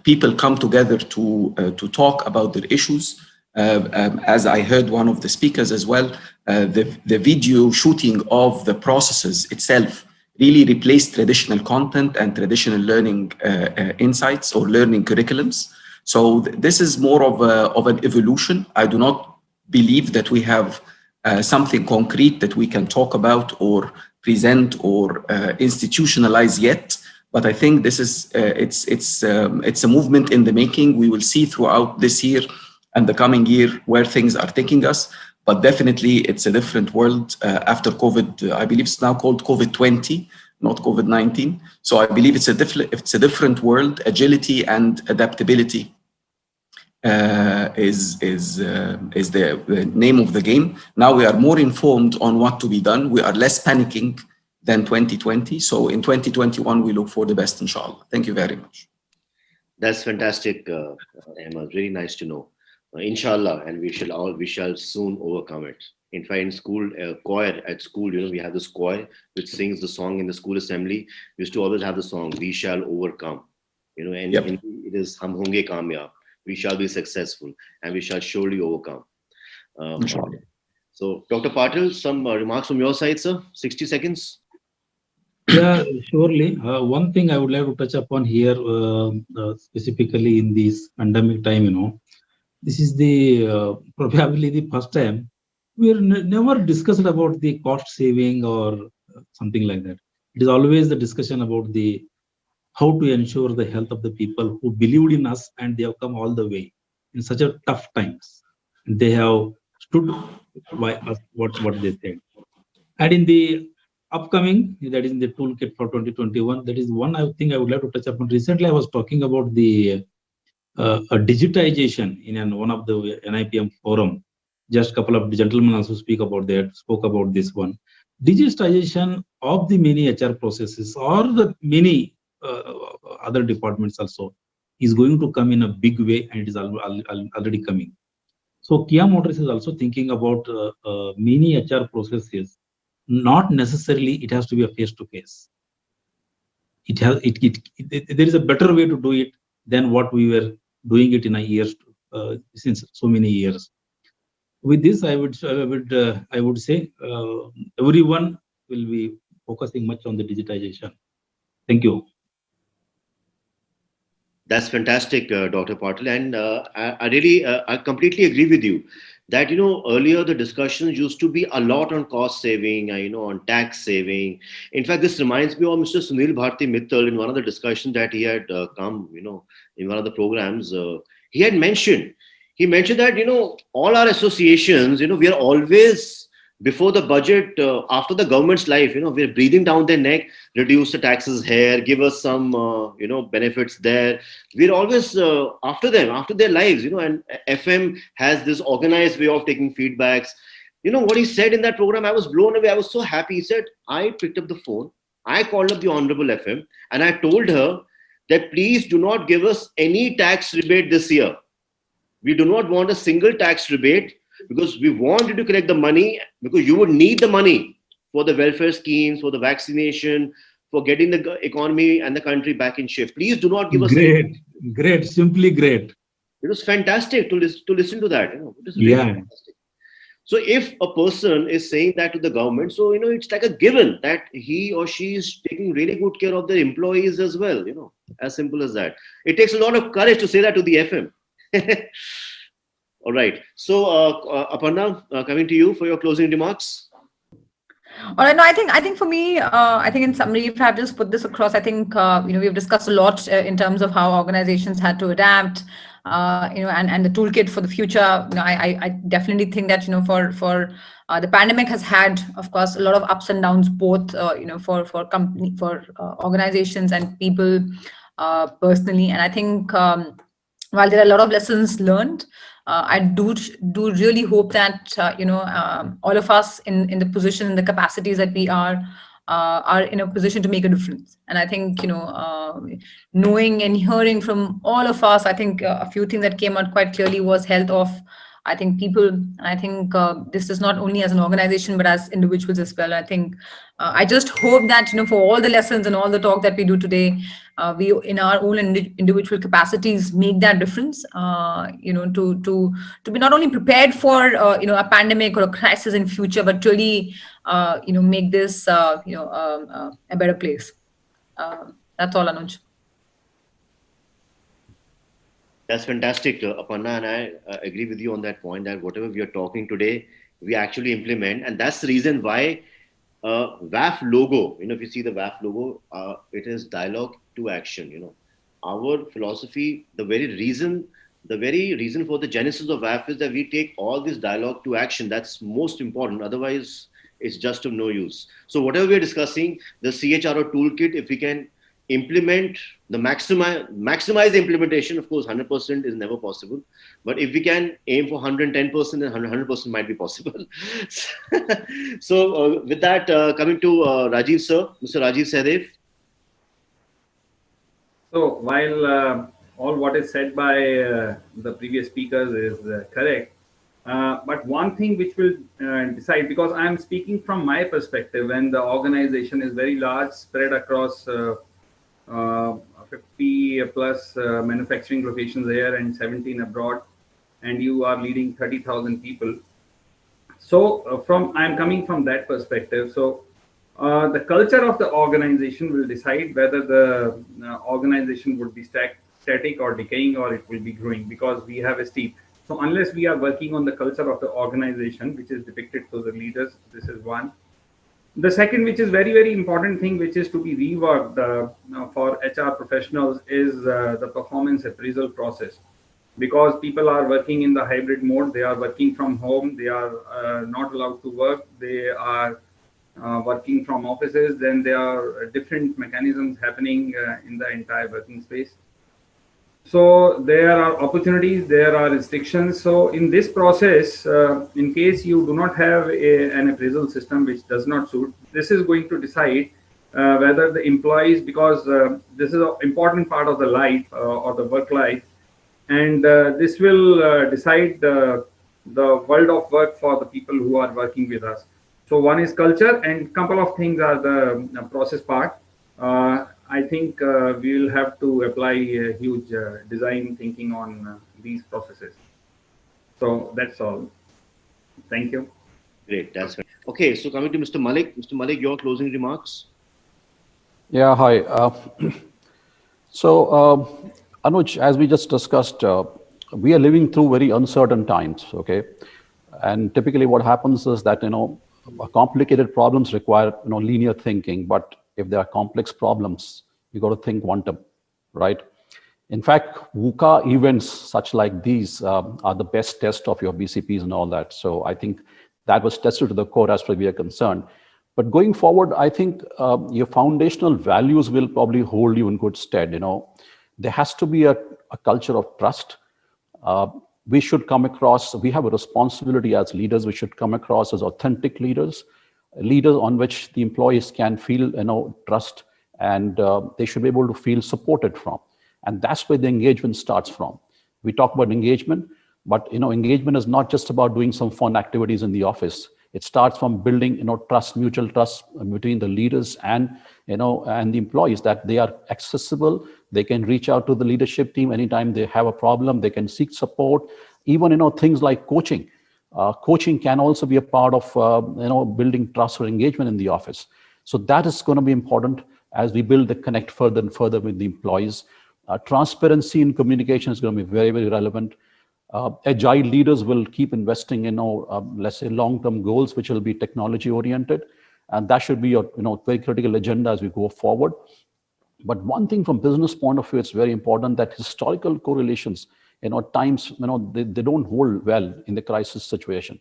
People come together to talk about their issues. As I heard one of the speakers as well, the video shooting of the processes itself really replaced traditional content and traditional learning insights or learning curriculums. So this is more of an evolution. I do not believe that we have something concrete that we can talk about or present or institutionalize yet. But I think this is it's a movement in the making. We will see throughout this year and the coming year where things are taking us. But definitely, it's a different world after COVID. I believe it's now called COVID-20, not COVID-19. So I believe it's a different world. Agility and adaptability is the name of the game. Now we are more informed on what to be done. We are less panicking than 2020. So in 2021, we look for the best, inshallah. Thank you very much. That's fantastic, Ahmad. Really nice to know. Inshallah, and we shall soon overcome it. In fact, in school, choir at school, we have this choir which sings the song in the school assembly. We used to always have the song, "We shall overcome." And Yep. it is "Hum honge kamyab." We shall be successful, and we shall surely overcome. Inshallah. So, Dr. Patil, some remarks from your side, sir. 60 seconds. Yeah, surely. One thing I would like to touch upon here, specifically in this pandemic time, this is the probably the first time we are never discussed about the cost saving or something like that. It is always the discussion about the how to ensure the health of the people who believed in us and they have come all the way in such a tough times. They have stood by us what they said. And in the upcoming, that is in the toolkit for 2021, that is one thing I would like to touch upon. Recently, I was talking about the a digitization in one of the NIPM forum. Just a couple of gentlemen also spoke about this one. Digitization of the many HR processes or the many other departments also is going to come in a big way, and it is already coming. So Kia Motors is also thinking about many HR processes. Not necessarily it has to be a face-to-face. There is a better way to do it than what we were doing it in a year since so many years. With this, I would say everyone will be focusing much on the digitization. Thank you. That's fantastic, Dr. Patil. And I completely agree with you that, earlier the discussions used to be a lot on cost saving, on tax saving. In fact, this reminds me of Mr. Sunil Bharti Mittal in one of the discussions that he had come, in one of the programs. He mentioned that, all our associations, we are always before the budget, after the government's life, we're breathing down their neck, reduce the taxes here, give us some, benefits there. We're always after them, after their lives, and FM has this organized way of taking feedbacks. What he said in that program, I was blown away. I was so happy. He said, I picked up the phone, I called up the Honorable FM, and I told her that please do not give us any tax rebate this year. We do not want a single tax rebate because we want you to collect the money because you would need the money for the welfare schemes, for the vaccination, for getting the economy and the country back in shape. Please do not give us. Great, simply great. It was fantastic to listen to that. It was really fantastic. So if a person is saying that to the government, so it's like a given that he or she is taking really good care of their employees as well. As simple as that. It takes a lot of courage to say that to the FM. All right. So, Aparna, coming to you for your closing remarks. All right. No, I think for me, I think in summary, if I have just put this across, I think we've discussed a lot in terms of how organizations had to adapt, and the toolkit for the future. I definitely think that for the pandemic has had, of course, a lot of ups and downs, both for company, for organizations and people personally. And I think while there are a lot of lessons learned, I do really hope that all of us in the position, in the capacities that we are in a position to make a difference. And I think knowing and hearing from all of us, I think a few things that came out quite clearly was health of, I think, people. And I think this is not only as an organization but as individuals as well. I think I just hope that for all the lessons and all the talk that we do today, we in our own individual capacities make that difference. To be not only prepared for a pandemic or a crisis in future, but really make this a better place. That's all, Anuj. That's fantastic, Aparna, and I agree with you on that point that whatever we are talking today, we actually implement, and that's the reason why WAF logo. If you see the WAF logo, it is dialogue to action. Our philosophy, the very reason for the genesis of WAF is that we take all this dialogue to action. That's most important. Otherwise, it's just of no use. So whatever we are discussing, the CHRO toolkit, if we can implement the maximize the implementation, of course 100% is never possible, but if we can aim for 110%, then 100% might be possible. So with that, coming to Rajiv sir, Mr. Rajiv Sahdev. So while all what is said by the previous speakers is correct, but one thing which will decide, because I am speaking from my perspective, when the organization is very large, spread across 50 plus manufacturing locations there and 17 abroad, and you are leading 30,000 people. So I'm coming from that perspective. So the culture of the organization will decide whether the organization would be static or decaying, or it will be growing, because we have a steep. So unless we are working on the culture of the organization, which is depicted to the leaders, this is one. The second, which is very, very important thing, which is to be reworked for HR professionals, is the performance appraisal process. Because people are working in the hybrid mode, they are working from home, they are not allowed to work, they are working from offices, then there are different mechanisms happening in the entire working space. So there are opportunities, there are restrictions. So in this process, in case you do not have an appraisal system which does not suit, this is going to decide whether the employees, because this is an important part of the life or the work life, and this will decide the world of work for the people who are working with us. So one is culture, and couple of things are the process part. I think we will have to apply a huge design thinking on these processes. So that's all. Thank you. Great. That's right. Okay. So coming to Mr. Malik. Mr. Malik, your closing remarks. Yeah. Hi. So Anuj, as we just discussed, we are living through very uncertain times, okay? And typically what happens is that, complicated problems require, linear thinking, but if there are complex problems, you got to think quantum, right? In fact, VUCA events such like these are the best test of your BCPs and all that. So I think that was tested to the core as far as we are concerned. But going forward, I think your foundational values will probably hold you in good stead. There has to be a culture of trust. We should come across, we have a responsibility as leaders, we should come across as authentic leaders, leaders on which the employees can feel, trust, and they should be able to feel supported from. And that's where the engagement starts from. We talk about engagement, but engagement is not just about doing some fun activities in the office. It starts from building, trust, mutual trust between the leaders and, and the employees, that they are accessible. They can reach out to the leadership team anytime they have a problem. They can seek support. Even, things like coaching. Coaching can also be a part of, building trust or engagement in the office. So that is going to be important as we build the connect further and further with the employees. Transparency in communication is going to be very, very relevant. Agile leaders will keep investing in, let's say, long-term goals, which will be technology-oriented, and that should be a very critical agenda as we go forward. But one thing from business point of view, it's very important that historical correlations, times, they don't hold well in the crisis situation.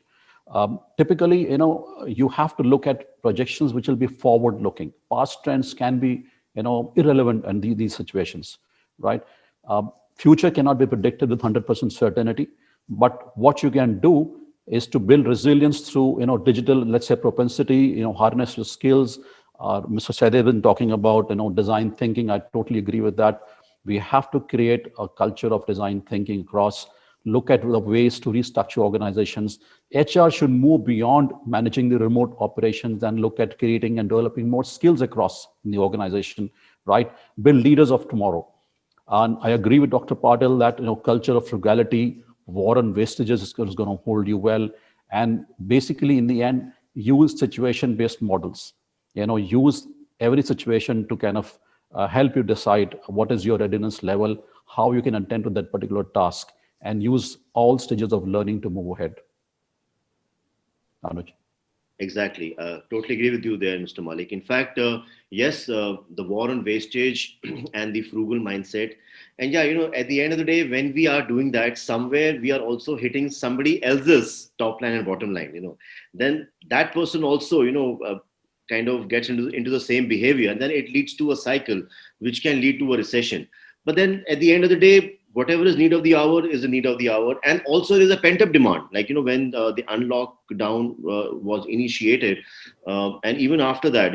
Typically, you have to look at projections which will be forward-looking. Past trends can be, irrelevant in these situations, right? Future cannot be predicted with 100% certainty, but what you can do is to build resilience through, digital, let's say, propensity, harness your skills. Mr. Sahdev been talking about, design thinking. I totally agree with that. We have to create a culture of design thinking across, look at the ways to restructure organizations. HR should move beyond managing the remote operations and look at creating and developing more skills across the organization, right? Build leaders of tomorrow. And I agree with Dr. Patil that culture of frugality, war on wastages is going to hold you well. And basically, in the end, use situation-based models. Use every situation to kind of help you decide what is your readiness level, how you can attend to that particular task, and use all stages of learning to move ahead. Anuj. Exactly. Totally agree with you there, Mr. Malik. In fact, yes, the war on wastage and the frugal mindset. And yeah, at the end of the day, when we are doing that, somewhere we are also hitting somebody else's top line and bottom line, then that person also, kind of gets into the same behavior. And then it leads to a cycle, which can lead to a recession. But then at the end of the day, whatever is need of the hour is the need of the hour. And also there's a pent-up demand, like, when the unlock down was initiated. And even after that,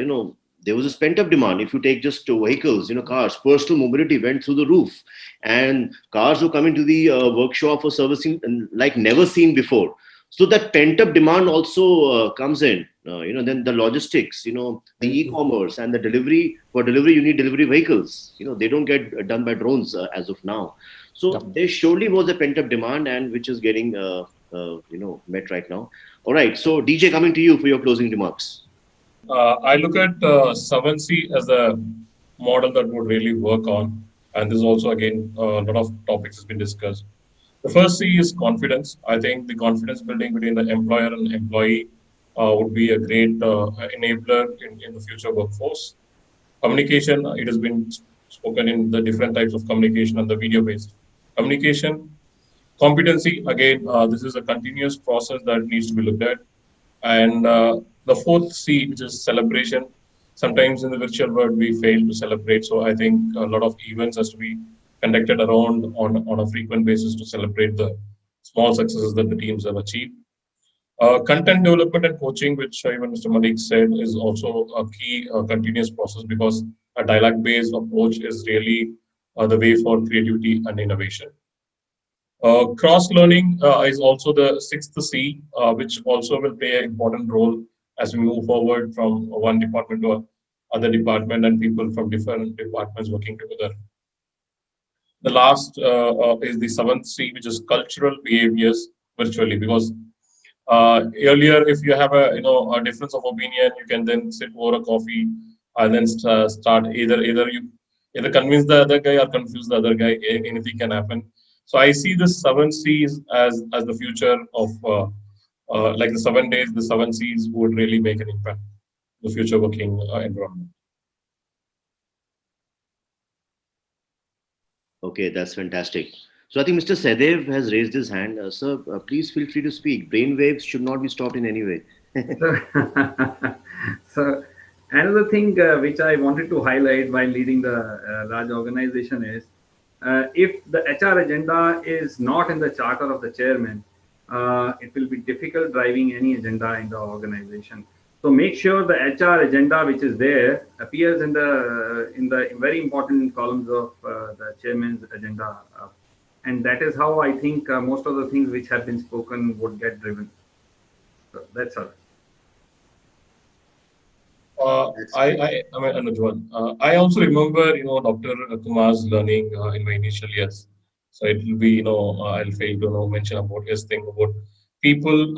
there was a pent-up demand. If you take just vehicles, cars, personal mobility went through the roof. And cars were coming to the workshop for servicing like never seen before. So that pent-up demand also comes in. Then the logistics, the e-commerce and the delivery. For delivery, you need delivery vehicles. They don't get done by drones as of now. So there surely was a pent-up demand, and which is getting met right now. All right. So DJ, coming to you for your closing remarks. I look at 7C as a model that would really work on, and this is also again a lot of topics has been discussed. The first C is confidence. I think the confidence building between the employer and employee would be a great enabler in the future workforce. Communication, it has been spoken in the different types of communication and the video-based communication. Competency, again, this is a continuous process that needs to be looked at. And the fourth C, which is celebration. Sometimes in the virtual world, we fail to celebrate. So I think a lot of events has to be conducted around on a frequent basis to celebrate the small successes that the teams have achieved. Content development and coaching, which even Mr. Malik said, is also a key continuous process, because a dialogue-based approach is really the way for creativity and innovation. Cross-learning is also the sixth C, which also will play an important role as we move forward from one department to another department and people from different departments working together. The last is the seventh C, which is cultural behaviors virtually, because earlier, if you have a difference of opinion, you can then sit over a coffee and then start either you either convince the other guy or confuse the other guy. Anything can happen. So I see the 7 C's as the future of like the 7 days. The 7 C's would really make an impact in the future working environment. Okay, that's fantastic. So I think Mr. Sahdev has raised his hand. Sir, please feel free to speak. Brain waves should not be stopped in any way. So another thing which I wanted to highlight while leading the large organization is if the HR agenda is not in the charter of the chairman, it will be difficult driving any agenda in the organization. So make sure the HR agenda which is there appears in the very important columns of the chairman's agenda, and that is how I think most of the things which have been spoken would get driven. So that's all. I mean, Anuj, I also remember, Dr. Kumar's learning in my initial years. So it will be, I'll fail to mention about his thing about people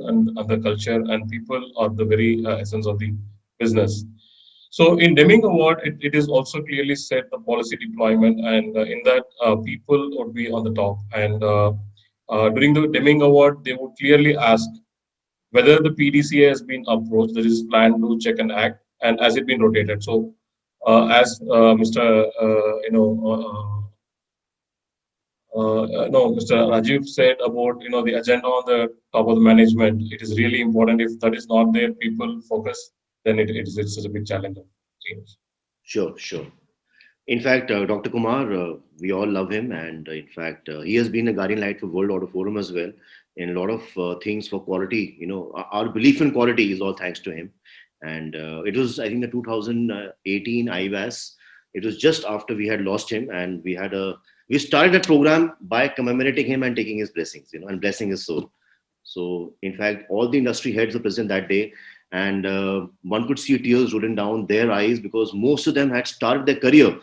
and the culture, and people are the very essence of the business. So in Deming Award, it is also clearly said the policy deployment, and in that people would be on the top. And during the Deming Award, they would clearly ask whether the PDCA has been approached, there is plan to check and act, and has it been rotated. So, as Mr. Mr. Rajiv said about the agenda on the top of the management, it is really important. If that is not there, people focus, then it's a big challenge of teams. Sure, sure. In fact, Dr. Kumar, we all love him, and in fact, he has been a guardian light for World Auto Forum as well. In a lot of things for quality, our belief in quality is all thanks to him. And it was, I think, the 2018 IVAS. It was just after we had lost him, and we started that program by commemorating him and taking his blessings, and blessing his soul. So, in fact, all the industry heads were present that day, and one could see tears rolling down their eyes because most of them had started their career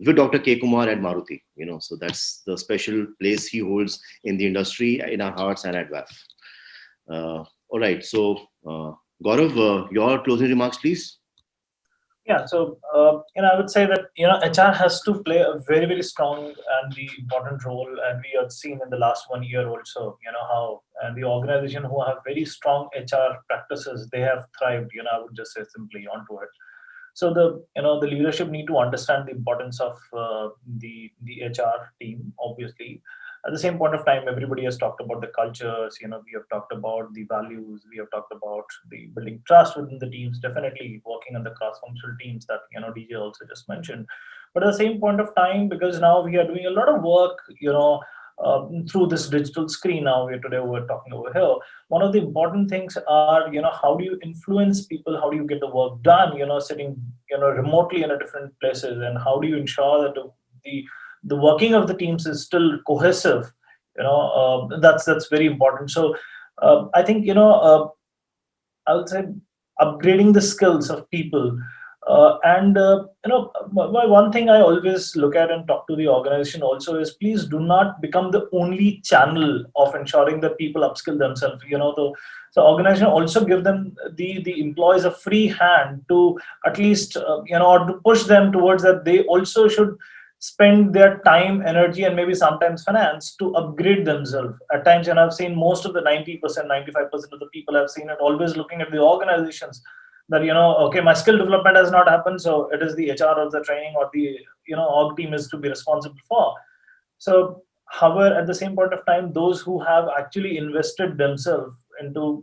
with Dr. K. Kumar and Maruti, so that's the special place he holds in the industry, in our hearts and at VAF. All right, so Gaurav, your closing remarks, please. Yeah, so I would say that HR has to play a very, very strong and the important role, and we have seen in the last 1 year also, how and the organization who have very strong HR practices, they have thrived. I would just say simply onto it. So the leadership need to understand the importance of the HR team. Obviously, at the same point of time, everybody has talked about the cultures. We have talked about the values. We have talked about the building trust within the teams. Definitely working on the cross-functional teams that DJ also just mentioned. But at the same point of time, because now we are doing a lot of work, through this digital screen now, today we're talking over here. One of the important things are, how do you influence people? How do you get the work done, sitting, remotely in a different places? And how do you ensure that the working of the teams is still cohesive? That's very important. So I think, I would say upgrading the skills of people. One thing I always look at and talk to the organization also is, please do not become the only channel of ensuring that people upskill themselves. The organization also give them the employees a free hand to at least or to push them towards that they also should spend their time, energy, and maybe sometimes finance to upgrade themselves. At times, and I've seen most of the 90%, 95% of the people I've seen it always looking at the organizations that, okay, my skill development has not happened, so it is the HR or the training or the, org team is to be responsible for. So, however, at the same point of time, those who have actually invested themselves into,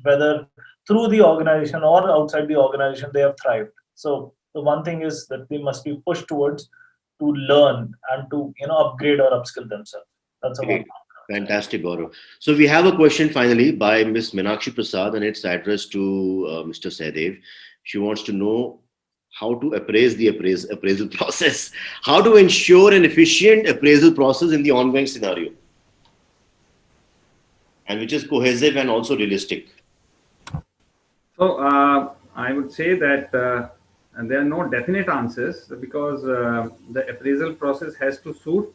whether through the organization or outside the organization, they have thrived. So, the one thing is that they must be pushed towards to learn and to, upgrade or upskill themselves. That's a one. Fantastic, Gaurav. So we have a question finally by Ms. Meenakshi Prasad, and it's addressed to Mr. Sahdev. She wants to know how to appraise the appraisal process, how to ensure an efficient appraisal process in the ongoing scenario, and which is cohesive and also realistic. So I would say that there are no definite answers, because the appraisal process has to suit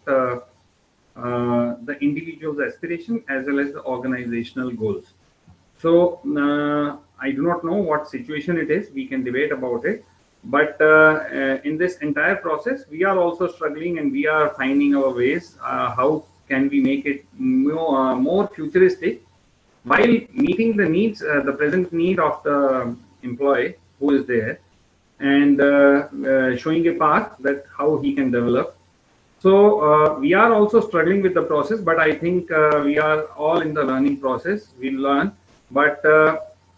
the individual's aspiration as well as the organizational goals. So I do not know what situation it is. We can debate about it. But in this entire process, we are also struggling and we are finding our ways. How can we make it more futuristic while meeting the needs, the present need of the employee who is there, and showing a path that how he can develop. So we are also struggling with the process, but I think we are all in the learning process. We learn, but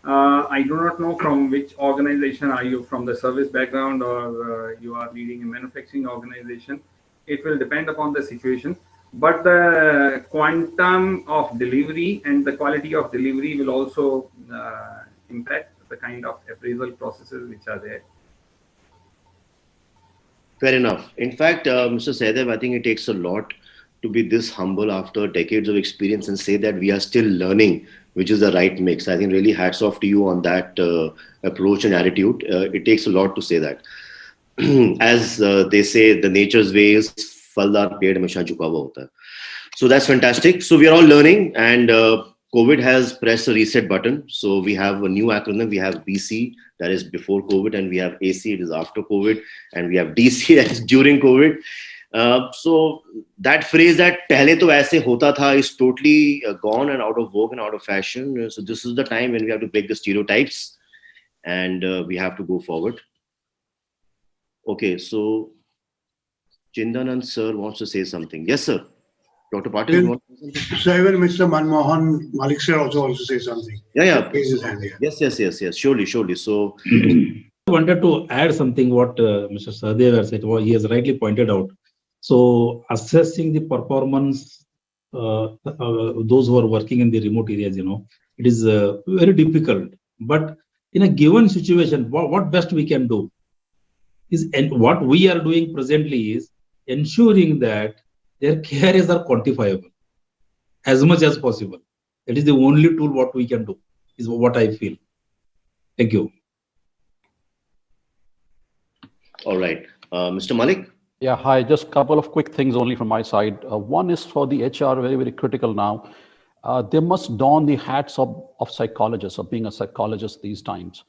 I do not know from which organization are you, from the service background or you are leading a manufacturing organization. It will depend upon the situation, but the quantum of delivery and the quality of delivery will also impact the kind of appraisal processes which are there. Fair enough. In fact, Mr. Sahdev, I think it takes a lot to be this humble after decades of experience and say that we are still learning, which is the right mix. I think really hats off to you on that approach and attitude. It takes a lot to say that. As they say, the nature's way is फलदार पेड़ हमेशा झुका हुआ होता है. So that's fantastic. So we are all learning, and COVID has pressed a reset button. So we have a new acronym. We have BC, that is before COVID, and we have AC, it is after COVID, and we have DC, that is during COVID. So that phrase that "pehle to aise hota tha" is totally gone and out of vogue and out of fashion. So this is the time when we have to break the stereotypes, and we have to go forward. Okay, so Chindanand sir wants to say something. Yes, sir. Dr. Patil, you want to say something? So even Mr. Manmohan, Malik sir also wants to say something. Yeah. Raise his hand here. Yes. Surely. So I wanted to add something what Mr. Sahdev has said. He has rightly pointed out. So assessing the performance, those who are working in the remote areas, it is very difficult. But in a given situation, what best we can do is, and what we are doing presently is ensuring that their KRAs are quantifiable as much as possible. That is the only tool what we can do, is what I feel. Thank you. all right. Mr. Malik? Yeah, hi. Just a couple of quick things only from my side. One is for the HR, very, very critical now. They must don the hats of psychologists, of being a psychologist these times.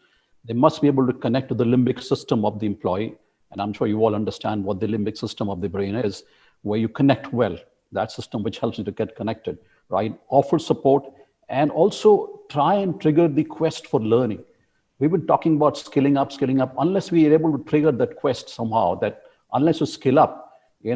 They must be able to connect to the limbic system of the employee. And I'm sure you all understand what the limbic system of the brain is, where you connect well, that system which helps you to get connected, right? Offer support and also try and trigger the quest for learning. We've been talking about skilling up. Unless we are able to trigger that quest somehow, that unless you skill up, you're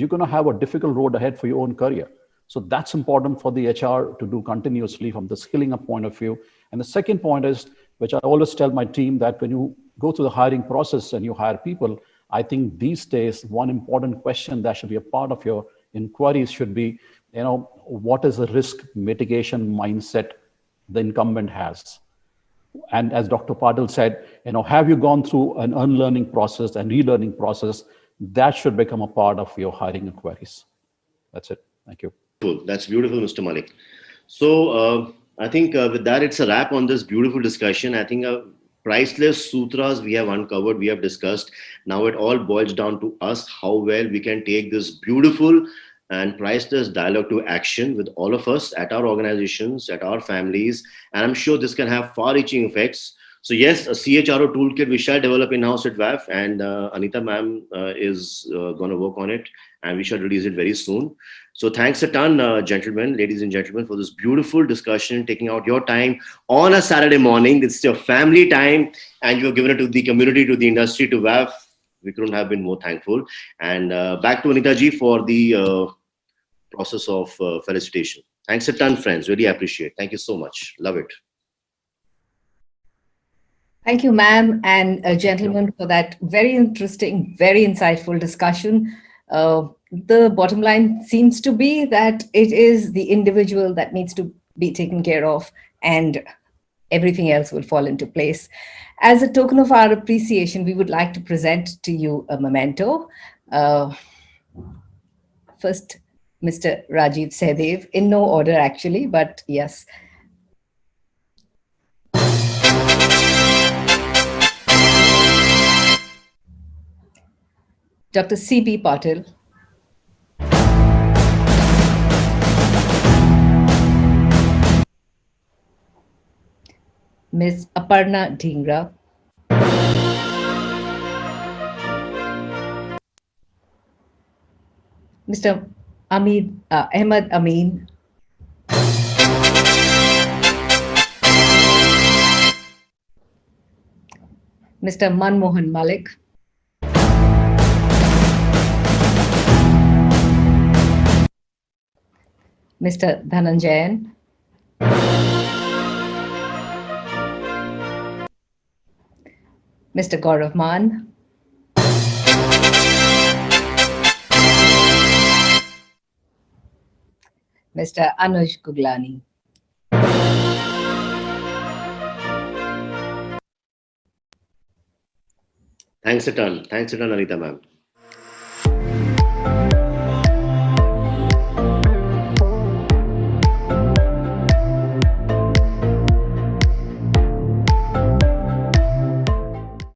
going to have a difficult road ahead for your own career. So that's important for the HR to do continuously from the skilling up point of view. And the second point is, which I always tell my team, that when you go through the hiring process and you hire people, I think these days, one important question that should be a part of your inquiries should be, what is the risk mitigation mindset the incumbent has? And as Dr. Patil said, have you gone through an unlearning process and relearning process? That should become a part of your hiring inquiries. That's it. Thank you. Cool. That's beautiful, Mr. Malik. So I think with that, it's a wrap on this beautiful discussion. I think priceless sutras we have uncovered, we have discussed. Now it all boils down to us, how well we can take this beautiful and priceless dialogue to action with all of us at our organizations, at our families. And I'm sure this can have far-reaching effects. So yes, a CHRO toolkit we shall develop in-house at VAF, and Anita ma'am is going to work on it, and we shall release it very soon. So thanks a ton, gentlemen, ladies and gentlemen, for this beautiful discussion, taking out your time on a Saturday morning. It's your family time, and you've given it to the community, to the industry, to VAF. We couldn't have been more thankful. And back to Anita ji for the process of felicitation. Thanks a ton, friends. Really appreciate it. Thank you so much. Love it. Thank you, ma'am and gentlemen, for that very interesting, very insightful discussion. The bottom line seems to be that it is the individual that needs to be taken care of, and everything else will fall into place. As a token of our appreciation, we would like to present to you a memento. First, Mr. Rajiv Sahdev, in no order actually, but yes. Dr. C.B. Patil. Ms. Aparna Dhingra. Mr. Ahmad Ameen. Mr. Manmohan Malik. Mr. Dhananjayan. Mr. Gaurav Mann. Mr. Anuj Guglani. Thanks a ton, Anita ma'am.